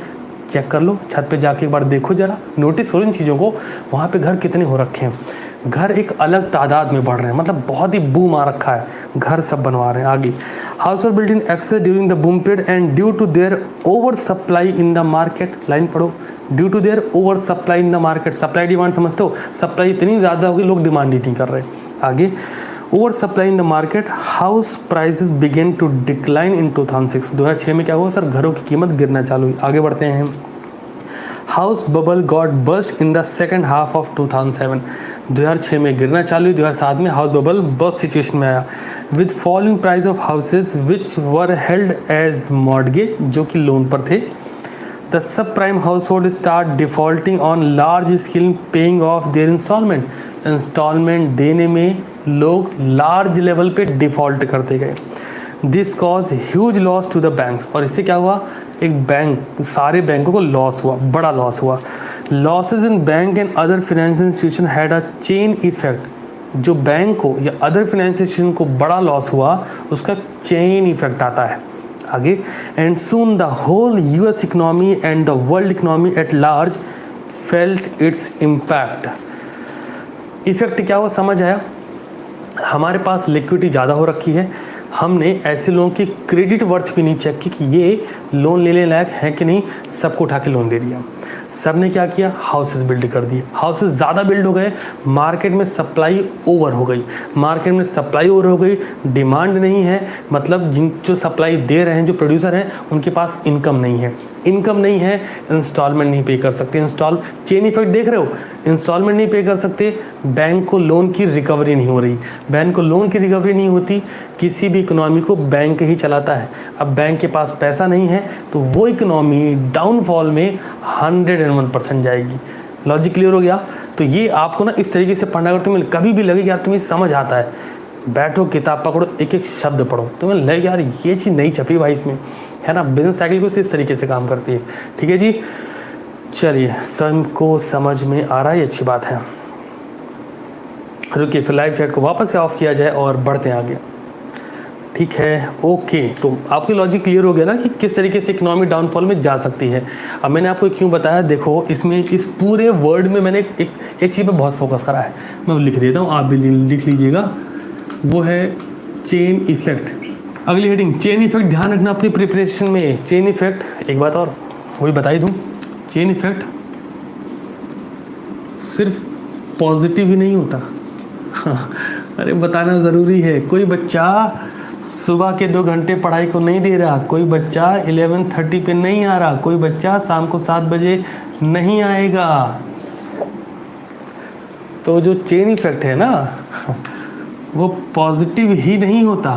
चेक कर लो, छत पे जाके एक बार देखो, जरा नोटिस करो इन चीज़ों को। वहाँ पे घर कितने हो रखे हैं, घर एक अलग तादाद में बढ़ रहे हैं, मतलब बहुत ही बूम आ रखा है, घर सब बनवा रहे हैं। आगे, house were build in excess during the boom period and due to their over supply in the market. Line पढ़ो, due to their over supply in the market. Supply demand समझते हो, सप्लाई इतनी ज़्यादा होगी लोग डिमांड ही नहीं कर रहे। आगे, over supply in the market, house prices begin to decline in 2006। 2006 में क्या हुआ सर, घरों की कीमत गिरना चालू हुई। आगे बढ़ते हैं। House bubble got bust in the second half of 2007। 2006 में गिरना चालू हुई, 2007 में हाउस बबल बस्ट सिचुएशन में आया। With fall in price of houses which were held as mortgage, जो कि लोन पर थे। The sub prime house hold start defaulting on large scale paying off their instalment. Instalment देने में लोग large level पे डिफॉल्ट करते गए। This cause huge loss to the banks. और इससे क्या हुआ, एक बैंक, सारे बैंकों को लॉस हुआ, बड़ा लॉस हुआ। Losses in bank and other financial institution had a chain effect. जो बैंक को या अदर फाइनेंशियल इंस्टीट्यूशन को बड़ा लॉस हुआ, उसका चेन इफेक्ट आता है। आगे, and soon the whole US economy and the world economy at large felt its impact. Effect क्या हुआ समझ आया? हमारे पास लिक्विडिटी ज़्यादा हो रखी है, हमने ऐसे लोगों की क्रेडिट वर्थ भी नहीं चेक की कि ये लोन लेने लायक है कि नहीं, सबको उठा के लोन दे दिया। सब ने क्या किया, हाउसेस बिल्ड कर दिए, हाउसेस ज़्यादा बिल्ड हो गए, मार्केट में सप्लाई ओवर हो गई, मार्केट में सप्लाई ओवर हो गई, डिमांड नहीं है, मतलब जिन जो सप्लाई दे रहे हैं, जो प्रोड्यूसर हैं, उनके पास इनकम नहीं है, इनकम नहीं है, इंस्टॉलमेंट नहीं पे कर सकते, चेन इफेक्ट देख रहे हो, इंस्टॉलमेंट नहीं पे कर सकते, बैंक को लोन की रिकवरी नहीं हो रही, बैंक को लोन की रिकवरी नहीं होती, किसी भी इकोनॉमी को बैंक ही चलाता है। अब बैंक के पास पैसा नहीं है तो वो इकोनॉमी डाउनफॉल में 101% जाएगी। लॉजिक क्लियर हो गया? तो ये आपको ना इस तरीके से पढ़ना, अगर तुम्हें कभी भी लगे यार तुम्हें समझ आता है, बैठो किताब पकड़ो, एक एक शब्द पढ़ो, तुम्हें लगे यार ये चीज़ नहीं छपी भाई इसमें, है ना, बिजनेस साइकिल को इस तरीके से काम करती है। ठीक है जी, चलिए सबको समझ में आ रहा है, अच्छी बात है। रुकिए फिर लाइव चैट को वापस से ऑफ किया जाए और बढ़ते हैं आगे। ठीक है, ओके, तो आपकी लॉजिक क्लियर हो गया ना कि किस तरीके से इकोनॉमिक डाउनफॉल में जा सकती है। अब मैंने आपको क्यों बताया, देखो इसमें इस पूरे वर्ड में मैंने एक चीज़ पे बहुत फोकस करा है, मैं लिख देता हूँ, आप भी लिख लीजिएगा, वो है चेन इफेक्ट। अगली हेडिंग चेन इफेक्ट, ध्यान रखना अपनी प्रिपरेशन में। चेन इफेक्ट, एक बात और वही बता ही दूँ, चेन इफेक्ट सिर्फ पॉजिटिव ही नहीं होता। अरे बताना ज़रूरी है। कोई बच्चा सुबह के 2 घंटे पढ़ाई को नहीं दे रहा, कोई बच्चा 11:30 पे नहीं आ रहा, कोई बच्चा शाम को 7 बजे नहीं आएगा, तो जो चेन इफेक्ट है ना वो पॉजिटिव ही नहीं होता,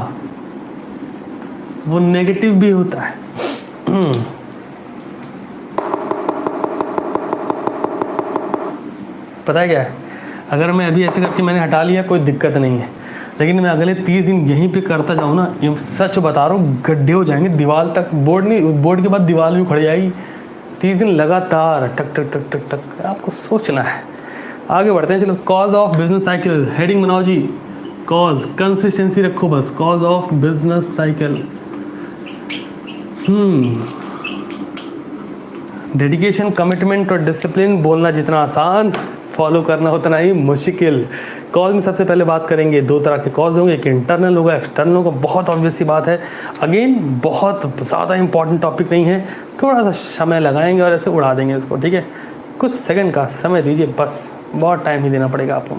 वो नेगेटिव भी होता है। पता है क्या है, अगर मैं अभी ऐसे करके मैंने हटा लिया कोई दिक्कत नहीं है, लेकिन मैं अगले 30 दिन यहीं पे करता जाऊँ ना, ये सच बता रहा हूँ, गड्ढे हो जाएंगे, दीवार तक, बोर्ड नहीं, बोर्ड के बाद दीवार भी खड़ जाएगी। 30 दिन लगातार टक टक टक टक टक, आपको सोचना है। आगे बढ़ते हैं, चलो। Cause of business cycle, heading बनाओ जी, कॉज, कंसिस्टेंसी रखो बस, cause of business cycle. Dedication, commitment और डिसिप्लिन बोलना जितना आसान, फॉलो करना उतना ही मुश्किल। कॉज में सबसे पहले बात करेंगे, दो तरह के कॉज होंगे, एक इंटरनल होगा, एक्सटर्नल होगा। बहुत ऑब्वियस सी बात है, अगेन बहुत ज़्यादा इंपॉर्टेंट टॉपिक नहीं है, थोड़ा सा समय लगाएंगे और ऐसे उड़ा देंगे इसको, ठीक है। कुछ सेकंड का समय दीजिए, बस बहुत टाइम ही देना पड़ेगा आपको।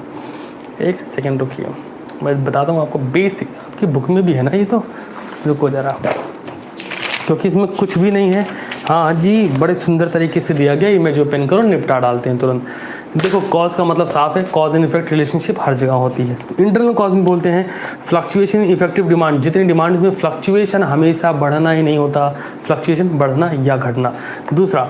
एक सेकंड रुकिए, मैं बताता हूँ आपको बेसिक, आपकी बुक में भी है ना ये, तो रुको ज़रा, क्योंकि इसमें कुछ भी नहीं है। हाँ जी, बड़े सुंदर तरीके से दिया गया, इमेज ओपन करो, निपटा डालते हैं तुरंत। देखो, कॉज का मतलब साफ है, कॉज एंड इफेक्ट रिलेशनशिप हर जगह होती है। तो इंटरनल कॉज में बोलते हैं फ्लक्चुएशन इफेक्टिव डिमांड, जितनी डिमांड में फ्लक्चुएशन, हमेशा बढ़ना ही नहीं होता, फ्लक्चुएशन बढ़ना या घटना। दूसरा,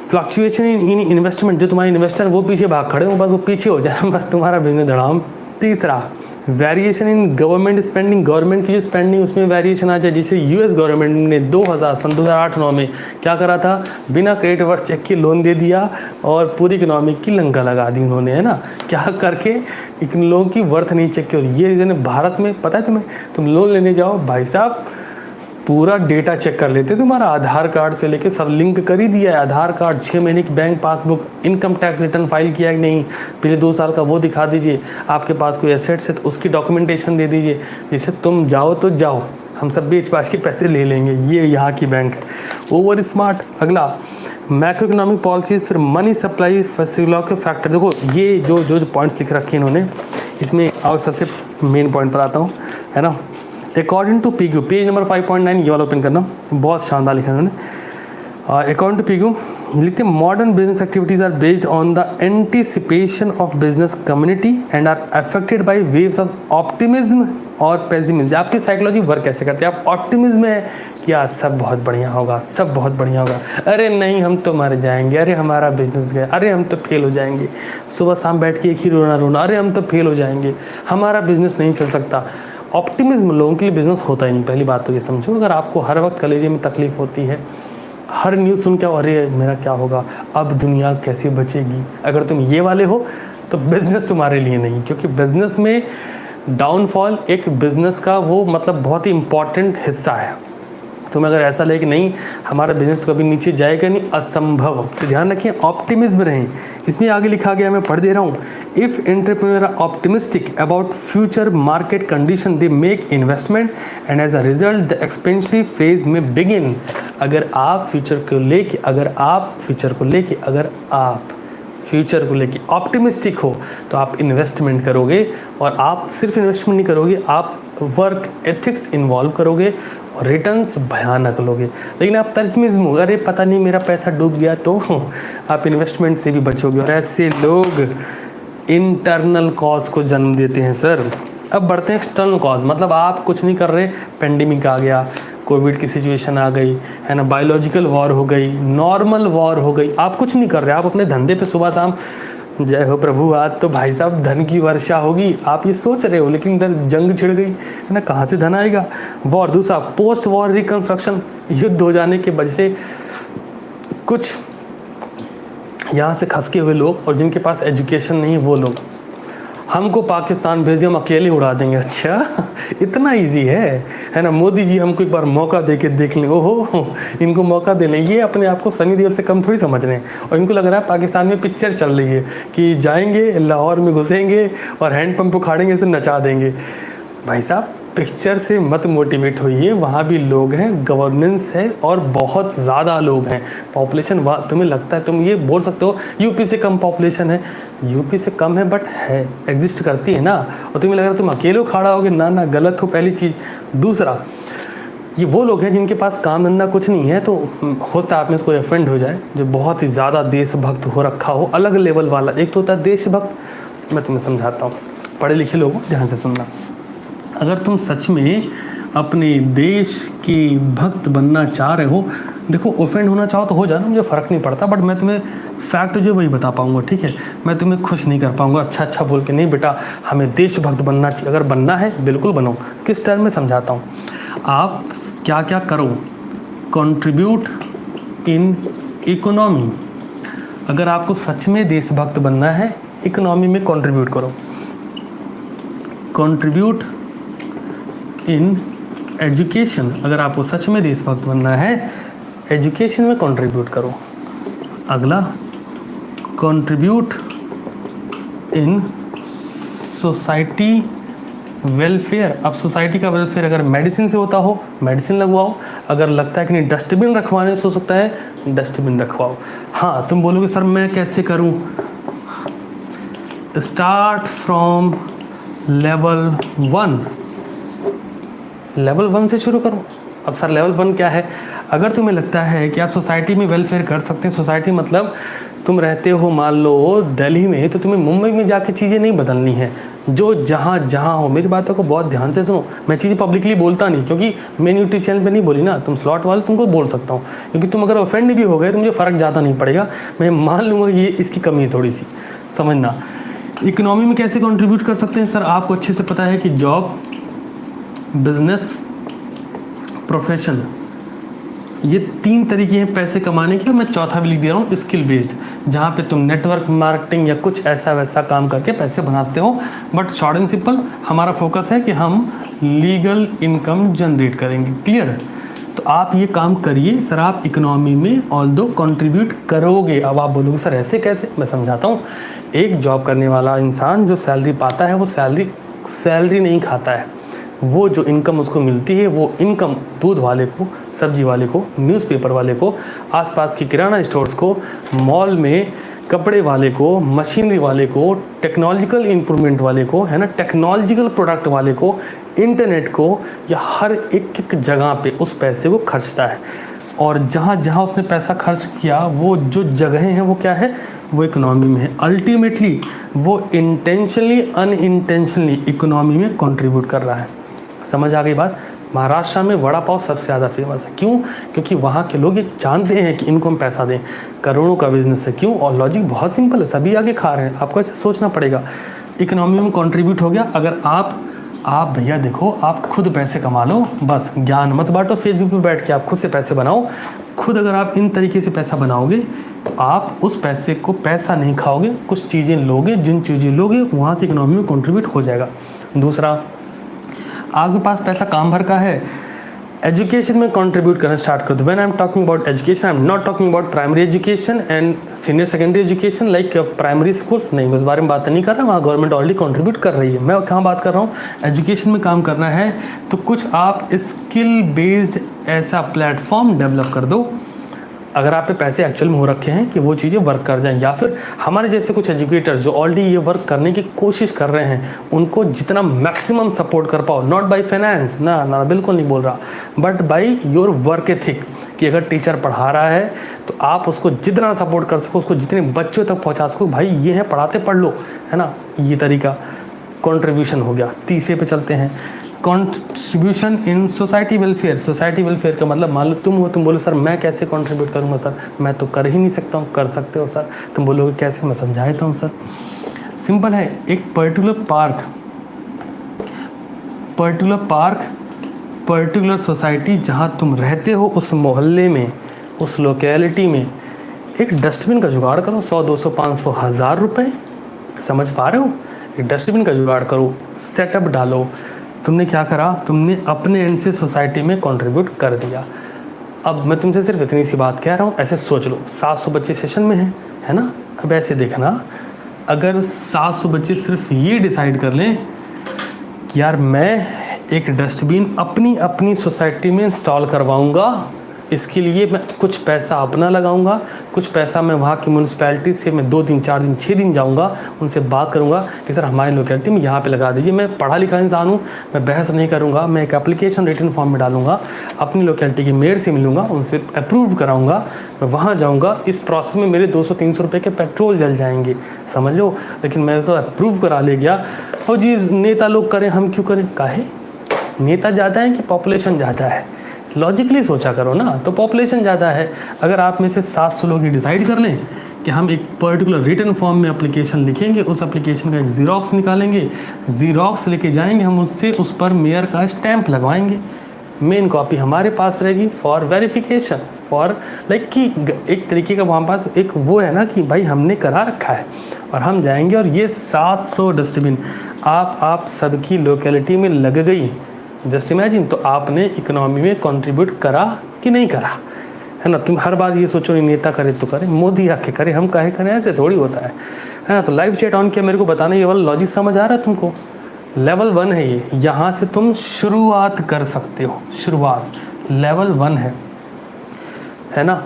फ्लक्चुएशन इन इन्वेस्टमेंट, जो तुम्हारे इन्वेस्टर वो पीछे भाग खड़े हो, बस वो पीछे हो जाए, बस तुम्हारा बिजनेस धड़ाम। तीसरा, variation in government spending, government की जो स्पेंडिंग उसमें वेरिएशन आ जाए। जैसे यूएस गवर्नमेंट ने 2008-9 में क्या करा था, बिना क्रेडिट वर्थ चेक के लोन दे दिया और पूरी इकोनॉमी की लंका लगा दी उन्होंने, है ना। क्या करके, इन लोगों की वर्थ नहीं चेक की। और ये रीज़न है, भारत में पता है तुम्हें, तुम लोन लेने जाओ भाई साहब, पूरा डेटा चेक कर लेते, तुम्हारा आधार कार्ड से लेके सब लिंक कर ही दिया है। आधार कार्ड, 6 महीने की bank passbook, income tax return file किया है कि नहीं, पिछले 2 साल का वो दिखा दीजिए, आपके पास कोई एसेट्स है तो उसकी डॉक्यूमेंटेशन दे दीजिए, जिससे तुम जाओ तो जाओ, हम सब बेच बाच के पैसे ले लेंगे। ये यहाँ की बैंक है, ओवर स्मार्ट। अगला, मैक्रो इकोनॉमिक पॉलिसीज, फिर मनी सप्लाई फैसिलिटी फैक्टर। देखो ये जो पॉइंट्स लिख रखे हैं इन्होंने, इसमें आओ सबसे मेन पॉइंट पर आता हूँ, है ना। According to P Q, page number 5.9, ये वाला ओपन करना, बहुत शानदार लिखा है उन्होंने। अकॉर्डिंग टू पीक्यू लिखते हैं, modern business activities are based on the anticipation of business community and are affected by waves of optimism और पेसिमिज्म। आपकी साइकोलॉजी वर्क कैसे करती है, आप ऑप्टिमिज्म में कि यार सब बहुत बढ़िया होगा, सब बहुत बढ़िया होगा, अरे नहीं हम तो मर जाएंगे, अरे हमारा बिजनेस गया, अरे हम तो फेल हो जाएंगे, सुबह शाम बैठ के एक ही रोना, अरे हम तो फेल हो जाएंगे, हमारा बिजनेस नहीं चल सकता। ऑप्टिमिज्म लोगों के लिए बिजनेस होता ही नहीं। पहली बात तो ये समझो, अगर आपको हर वक्त कलेजे में तकलीफ होती है, हर न्यूज़ सुन के अरे मेरा क्या होगा, अब दुनिया कैसे बचेगी, अगर तुम ये वाले हो तो बिज़नेस तुम्हारे लिए नहीं। क्योंकि बिज़नेस में डाउनफॉल एक बिज़नेस का वो मतलब बहुत ही इम्पॉर्टेंट हिस्सा है। तुम अगर ऐसा ले कि नहीं हमारा बिजनेस कभी नीचे जाएगा नहीं, असंभव, तो ध्यान रखिए ऑप्टिमिज्म रहें। इसमें आगे लिखा गया, मैं पढ़ दे रहा हूँ, if entrepreneur are optimistic about future market condition they make investment and as a result the expansionary phase में बिगिन। अगर आप फ्यूचर को लेके ऑप्टिमिस्टिक हो तो आप इन्वेस्टमेंट करोगे, और आप सिर्फ इन्वेस्टमेंट नहीं करोगे, आप वर्क एथिक्स इन्वॉल्व करोगे और रिटर्न्स भयानक लोगे। लेकिन आप पेसिमिज्म हो, अरे पता नहीं मेरा पैसा डूब गया, तो आप इन्वेस्टमेंट से भी बचोगे। और ऐसे लोग इंटरनल कॉज को जन्म देते हैं सर। अब बढ़ते हैं एक्सटर्नल कॉज, मतलब आप कुछ नहीं कर रहे, पेंडेमिक आ गया, कोविड की सिचुएशन आ गई, है ना, बायोलॉजिकल वॉर हो गई, नॉर्मल वॉर हो गई, आप कुछ नहीं कर रहे, आप अपने धंधे पे सुबह शाम जय हो प्रभु आज तो भाई साहब धन की वर्षा होगी, आप ये सोच रहे हो, लेकिन इधर जंग छिड़ गई, है ना, कहाँ से धन आएगा। वॉर। दूसरा, पोस्ट वॉर रिकंस्ट्रक्शन, युद्ध हो जाने के वजह से कुछ यहाँ से खसके हुए लोग और जिनके पास एजुकेशन नहीं, वो लोग हमको पाकिस्तान भेज दिए, हम अकेले उड़ा देंगे। अच्छा इतना इजी है ना। मोदी जी हमको एक बार मौका दे के देख लें, ओहो इनको मौका दे लें, ये अपने आप को सनी देओल से कम थोड़ी समझ रहे हैं। और इनको लग रहा है पाकिस्तान में पिक्चर चल रही है कि जाएंगे लाहौर में घुसेंगे और हैंडपम्प उखाड़ेंगे, उसे नचा देंगे। भाई साहब पिक्चर से मत मोटिवेट होइए, वहाँ भी लोग हैं, गवर्नेंस है और बहुत ज़्यादा लोग हैं। पॉपुलेशन तुम्हें लगता है, तुम ये बोल सकते हो यूपी से कम पॉपुलेशन है, यूपी से कम है बट है, एग्जिस्ट करती है ना। और तुम्हें लग रहा है तुम अकेले खड़ा होगे, ना गलत हो पहली चीज़। दूसरा, ये वो लोग हैं जिनके पास काम धंधा कुछ नहीं है, तो होता है आप में से कोई ऑफेंड हो जाए जो बहुत ही ज़्यादा देशभक्त हो रखा हो, अलग लेवल वाला। एक तो होता है देशभक्त, मैं तुम्हें समझाता हूँ, पढ़े लिखे लोगों ध्यान से सुनना। अगर तुम सच में अपने देश की भक्त बनना चाह रहे हो, देखो ऑफेंड होना चाहो तो हो जाना, मुझे फ़र्क नहीं पड़ता, बट मैं तुम्हें फैक्ट जो वही बता पाऊंगा, ठीक है। मैं तुम्हें खुश नहीं कर पाऊंगा अच्छा बोल के, नहीं बेटा हमें देशभक्त बनना चाहिए। अगर बनना है बिल्कुल बनो। किस टर्म में समझाता हूँ, आप क्या क्या करो, कंट्रीब्यूट इन इकोनॉमी। अगर आपको सच में देशभक्त बनना है, इकोनॉमी में कंट्रीब्यूट करो, कंट्रीब्यूट इन एजुकेशन, अगर आपको सच में देशभक्त बनना है एजुकेशन में कंट्रीब्यूट करो। अगला, कंट्रीब्यूट इन सोसाइटी वेलफेयर। अब सोसाइटी का वेलफेयर अगर मेडिसिन से होता हो मेडिसिन लगवाओ, अगर लगता है कि नहीं डस्टबिन रखवाने से हो सकता है डस्टबिन रखवाओ। हाँ, तुम बोलोगे सर मैं कैसे करूँ? स्टार्ट फ्रॉम लेवल 1, लेवल 1 से शुरू करो। अब सर लेवल 1 क्या है? अगर तुम्हें लगता है कि आप सोसाइटी में वेलफेयर कर सकते हैं, सोसाइटी मतलब तुम रहते हो मान लो दिल्ली में, तो तुम्हें मुंबई में जाके चीज़ें नहीं बदलनी है। जो जहाँ जहाँ हो, मेरी बातों को बहुत ध्यान से सुनो। मैं चीज़ें पब्लिकली बोलता नहीं, क्योंकि मैंने यूट्यूब चैनल पे नहीं बोली ना। तुम स्लॉट वाले तुमको बोल सकता हूँ, क्योंकि तुम अगर ऑफेंड भी हो गए तो मुझे फ़र्क ज़्यादा नहीं पड़ेगा। मैं मान लूँगा ये इसकी कमी है थोड़ी सी, समझना। इकोनॉमी में कैसे कंट्रीब्यूट कर सकते हैं सर? आपको अच्छे से पता है कि जॉब, बिजनेस, प्रोफेशन, ये 3 तरीके हैं पैसे कमाने के। मैं चौथा भी लिख दे रहा हूँ, स्किल बेस्ड, जहाँ पे तुम नेटवर्क मार्केटिंग या कुछ ऐसा वैसा काम करके पैसे बनाते हो। बट शॉर्ट एंड सिंपल हमारा फोकस है कि हम लीगल इनकम जनरेट करेंगे। क्लियर? तो आप ये काम करिए सर, आप इकोनॉमी में ऑल्दो कंट्रीब्यूट करोगे। अब आप बोलोगे सर ऐसे कैसे? मैं समझाता हूँ। एक जॉब करने वाला इंसान जो सैलरी पाता है वो सैलरी नहीं खाता है। वो जो इनकम उसको मिलती है वो इनकम दूध वाले को, सब्जी वाले को, न्यूज़पेपर वाले को, आसपास की किराना स्टोर्स को, मॉल में कपड़े वाले को, मशीनरी वाले को, टेक्नोलॉजिकल इम्प्रूवमेंट वाले को, है ना, टेक्नोलॉजिकल प्रोडक्ट वाले को, इंटरनेट को, या हर एक जगह पे उस पैसे को खर्चता है। और जहाँ जहाँ उसने पैसा खर्च किया वो जो जगहें हैं वो क्या है? वो इकोनॉमी में है। अल्टीमेटली वो इंटेंशनली अनइंटेंशनली इकोनॉमी में कंट्रीब्यूट कर रहा है। समझ आ गई बात? महाराष्ट्र में वड़ा पाव सबसे ज़्यादा फेमस है। क्यों? क्योंकि वहाँ के लोग ये जानते हैं कि इनको हम पैसा दें। करोड़ों का बिजनेस है। क्यों? और लॉजिक बहुत सिंपल है, सभी आगे खा रहे हैं। आपको ऐसे सोचना पड़ेगा। इकोनॉमी में कंट्रीब्यूट हो गया। अगर आप भैया देखो, आप खुद पैसे कमा लो, बस ज्ञान मत बांटो फेसबुक पे बैठ के, आप खुद से पैसे बनाओ। खुद अगर आप इन तरीके से पैसा बनाओगे तो आप उस पैसे को पैसा नहीं खाओगे, कुछ चीज़ें लोगे, जिन चीज़ें लोगे वहाँ से इकोनॉमी में कंट्रीब्यूट हो जाएगा। दूसरा, आपके पास पैसा काम भर का है, एजुकेशन में कंट्रीब्यूट करना स्टार्ट कर दो। When I am talking about education, I am not talking about primary education and senior secondary education like primary schools, नहीं, मैं उस बारे में बात नहीं कर रहा। वहाँ गवर्नमेंट ऑलरेडी कंट्रीब्यूट कर रही है। मैं कहाँ बात कर रहा हूँ? एजुकेशन में काम करना है तो कुछ आप स्किल बेस्ड ऐसा प्लेटफॉर्म डेवलप कर दो। अगर आप पे पैसे एक्चुअल में हो रखे हैं कि वो चीज़ें वर्क कर जाएं, या फिर हमारे जैसे कुछ एजुकेटर्स जो ऑलरेडी ये वर्क करने की कोशिश कर रहे हैं उनको जितना मैक्सिमम सपोर्ट कर पाओ, नॉट बाय फाइनेंस, ना बिल्कुल नहीं बोल रहा, but by your work ethic, कि अगर टीचर पढ़ा रहा है तो आप उसको जितना सपोर्ट कर सको, उसको जितने बच्चों तक पहुँचा सको, भाई ये है पढ़ाते पढ़ लो, है ना, ये तरीका कंट्रीब्यूशन हो गया। तीसरे पे चलते हैं, contribution in society welfare. Society welfare का मतलब मान लो तुम हो, तुम बोलो सर मैं कैसे कंट्रीब्यूट करूँगा सर, मैं तो कर ही नहीं सकता हूँ। कर सकते हो सर। तुम बोलोगे कैसे? मैं समझा देता हूँ सर। सिंपल है, एक पर्टिकुलर पर्टिकुलर सोसाइटी जहाँ तुम रहते हो उस मोहल्ले में, उस लोकेलिटी में एक डस्टबिन का जुगाड़ करो। 100, 200, 500, 1000 रुपये, समझ पा रहे हो? एक डस्टबिन का जुगाड़ करो, सेटअप डालो। तुमने क्या करा? तुमने अपने एंड से सोसाइटी में कंट्रीब्यूट कर दिया। अब मैं तुमसे सिर्फ इतनी सी बात कह रहा हूँ, ऐसे सोच लो 700 बच्चे सेशन में हैं, है ना। अब ऐसे देखना, अगर 700 बच्चे सिर्फ ये डिसाइड कर लें कि यार मैं एक डस्टबिन अपनी सोसाइटी में इंस्टॉल करवाऊँगा, इसके लिए मैं कुछ पैसा अपना लगाऊंगा, कुछ पैसा मैं वहाँ की म्यूनसिपैलिटी से मैं 2 दिन 4 दिन 6 दिन जाऊँगा, उनसे बात करूँगा कि सर हमारी लोकेलिटी में यहाँ पे लगा दीजिए। मैं पढ़ा लिखा इंसान हूँ, मैं बहस नहीं करूँगा, मैं एक एप्लीकेशन रिटन फॉर्म में डालूंगा, अपनी लोकेलिटी के मेयर से मिलूँगा, उनसे अप्रूव कराऊँगा, मैं वहाँ जाऊँगा। इस प्रोसेस में मेरे 200-300 रुपये के पेट्रोल जल जाएंगे, समझ लो। लेकिन मैं तो अप्रूव करा ले गया। और जी नेता लोग करें, हम क्यों करें? काहे? नेता ज़्यादा है कि पॉपुलेशन ज़्यादा है? लॉजिकली सोचा करो ना, तो पॉपुलेशन ज़्यादा है। अगर आप में से 700 लोग ही डिसाइड कर लें कि हम एक पर्टिकुलर रिटन फॉर्म में एप्लीकेशन लिखेंगे, उस एप्लीकेशन का एक ज़ीरॉक्स निकालेंगे, ज़ीरॉक्स लेके जाएंगे, हम उससे उस पर मेयर का स्टैंप लगवाएंगे, मेन कॉपी हमारे पास रहेगी फॉर वेरिफिकेशन, फॉर लाइक कि एक तरीके का वहाँ पास एक वो है ना कि भाई हमने करा रखा है। और हम जाएंगे और ये 700 डस्टबिन आप सबकी लोकेलिटी में लग गई, जस्ट इमेजिन। तो आपने इकोनॉमी में कंट्रीब्यूट करा कि नहीं करा, है ना। तुम हर बात ये सोचो नहीं नेता करे तो करे, मोदी आके करे, हम काहे करें, ऐसे थोड़ी होता है ना। तो लाइव चैट ऑन किया, मेरे को बताना ये वाला लॉजिक समझ आ रहा है तुमको। लेवल 1 है ये, यहाँ से तुम शुरुआत कर सकते हो, शुरुआत लेवल 1 है ना।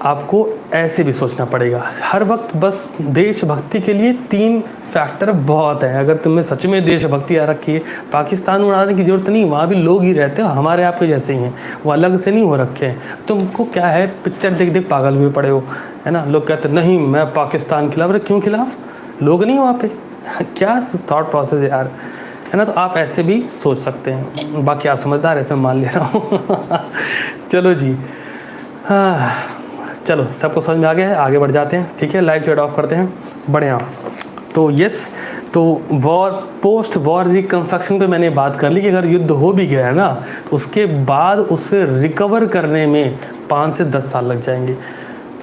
आपको ऐसे भी सोचना पड़ेगा हर वक्त। बस देशभक्ति के लिए 3 फैक्टर बहुत है। अगर तुम्हें सच में देशभक्ति आ रखी है, पाकिस्तान उड़ाने की ज़रूरत नहीं, वहाँ भी लोग ही रहते हैं हमारे आपके जैसे ही हैं, वो अलग से नहीं हो रखे हैं। तुमको क्या है, पिक्चर देख देख पागल हुए पड़े हो, है ना। लोग कहते नहीं मैं पाकिस्तान खिलाफ, अरे क्यों खिलाफ, लोग नहीं वहाँ पे क्या थॉट प्रोसेस है यार, है ना। तो आप ऐसे भी सोच सकते हैं, बाकी आप समझदार ऐसे मान ले रहा हूँ चलो जी, हाँ चलो सबको समझ में आ गया है, आगे बढ़ जाते हैं। ठीक है, लाइव चैट ऑफ करते हैं, बढ़िया। तो यस, तो वॉर, पोस्ट वॉर रिकन्स्ट्रक्शन पे मैंने बात कर ली कि अगर युद्ध हो भी गया है ना, तो उसके बाद उससे रिकवर करने में 5 से 10 साल लग जाएंगे।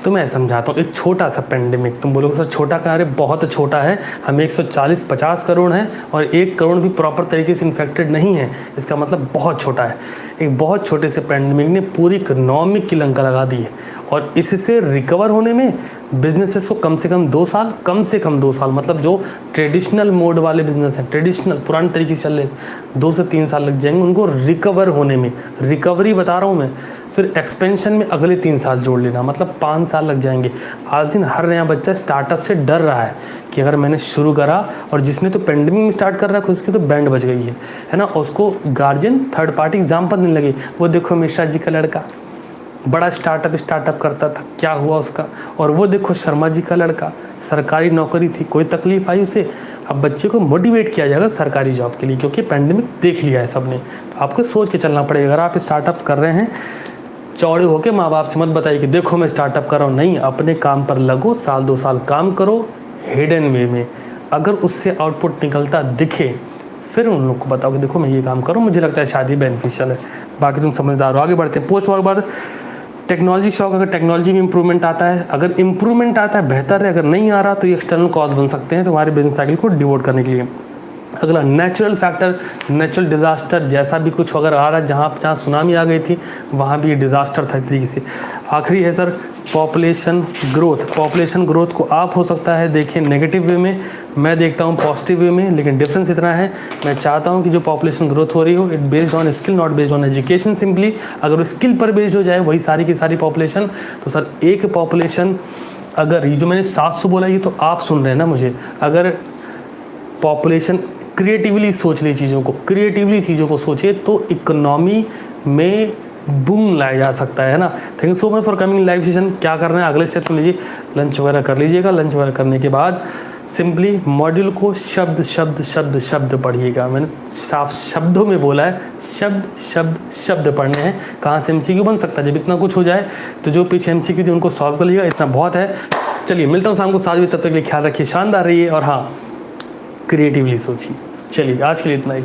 तो मैं समझाता हूँ, एक छोटा सा पेंडेमिक, तुम बोलोगे सर छोटा कहाँ, अरे बहुत छोटा है। हम 140-50 करोड़ हैं और 1 करोड़ भी प्रॉपर तरीके से इन्फेक्टेड नहीं है, इसका मतलब बहुत छोटा है। एक बहुत छोटे से पेंडेमिक ने पूरी इकोनॉमिक की लंका लगा दी है, और इससे रिकवर होने में बिजनेसेस को कम से कम 2 साल, कम से कम 2 साल, मतलब जो ट्रेडिशनल मोड वाले बिजनेस हैं, ट्रेडिशनल पुराने तरीके से चल रहे, 2 से 3 साल लग जाएंगे उनको रिकवर होने में। रिकवरी बता रहा हूँ मैं, फिर एक्सपेंशन में अगले 3 साल जोड़ लेना, मतलब 5 साल लग जाएंगे। आज दिन हर नया बच्चा स्टार्टअप से डर रहा है कि अगर मैंने शुरू करा, और जिसने तो पेंडेमिक में स्टार्ट कर रहा है उसकी तो बैंड बज गई है ना। उसको गार्जियन थर्ड पार्टी एग्जाम्पल देने लगे, वो देखो मिश्रा जी का लड़का बड़ा स्टार्टअप करता था, क्या हुआ उसका, और वो देखो शर्मा जी का लड़का सरकारी नौकरी थी, कोई तकलीफ आई उसे। अब बच्चे को मोटिवेट किया जाएगा सरकारी जॉब के लिए, क्योंकि पेंडेमिक देख लिया है सबने। तो आपको सोच के चलना पड़ेगा। अगर आप स्टार्टअप कर रहे हैं, चौड़े होकर माँ बाप से मत बताइए कि देखो मैं स्टार्टअप कर रहा हूँ, नहीं, अपने काम पर लगो, 1-2 साल काम करो हिडन वे में। अगर उससे आउटपुट निकलता दिखे, फिर उन लोग को बताओ कि देखो मैं ये काम करूँ, मुझे लगता है शायद ही बेनिफिशियल है। बाकी तुम समझदार हो। आगे बढ़ते हैं। पोस्ट वॉर बाद टेक्नोलॉजी शॉक, अगर टेक्नोलॉजी में इंप्रूवमेंट आता है, अगर इंप्रूवमेंट आता है बेहतर है, अगर नहीं आ रहा तो ये एक्सटर्नल कॉज बन सकते हैं तुम्हारे बिजनेस साइकिल को डिवोट करने के लिए। अगला नेचुरल फैक्टर, नेचुरल डिज़ास्टर, जैसा भी कुछ अगर आ रहा है, जहाँ सुनामी आ गई थी वहाँ भी ये डिज़ास्टर था एक तरीके से। आखिरी है sir population growth. Population growth को आप हो सकता है देखें नेगेटिव वे में, मैं देखता हूँ पॉजिटिव वे में, लेकिन डिफरेंस इतना है, मैं चाहता हूँ कि जो पॉपुलेशन ग्रोथ हो रही हो it based on skill, not based on education simply. अगर वो स्किल पर बेस्ड हो जाए वही सारी की सारी पॉपुलेशन, तो सर एक पॉपुलेशन, अगर ये जो मैंने 700 बोला ये तो आप सुन रहे हैं ना मुझे, अगर पॉपुलेशन क्रिएटिवली सोच ले चीज़ों को, क्रिएटिवली चीज़ों को सोचे तो इकोनॉमी में बूम लाया जा सकता है ना। Thank you so much for coming live session. क्या करना है अगले स्टेप में लीजिए, लंच वगैरह कर लीजिएगा। लंच वगैरह करने के बाद सिंपली मॉड्यूल को शब्द शब्द शब्द शब्द पढ़िएगा। मैंने साफ शब्दों में बोला है, शब्द शब्द शब्द पढ़ने हैं। कहाँ से एमसीक्यू बन सकता है, जब इतना कुछ हो जाए तो जो पीछे एमसीक्यू थी उनको सॉल्व कर लीजिएगा, इतना बहुत है। चलिए मिलता हूँ शाम को 7 बजे, तब तक के लिए ख्याल रखिए, शानदार रहिए और हाँ क्रिएटिवली सोचिए। चलिए आज के लिए इतना ही।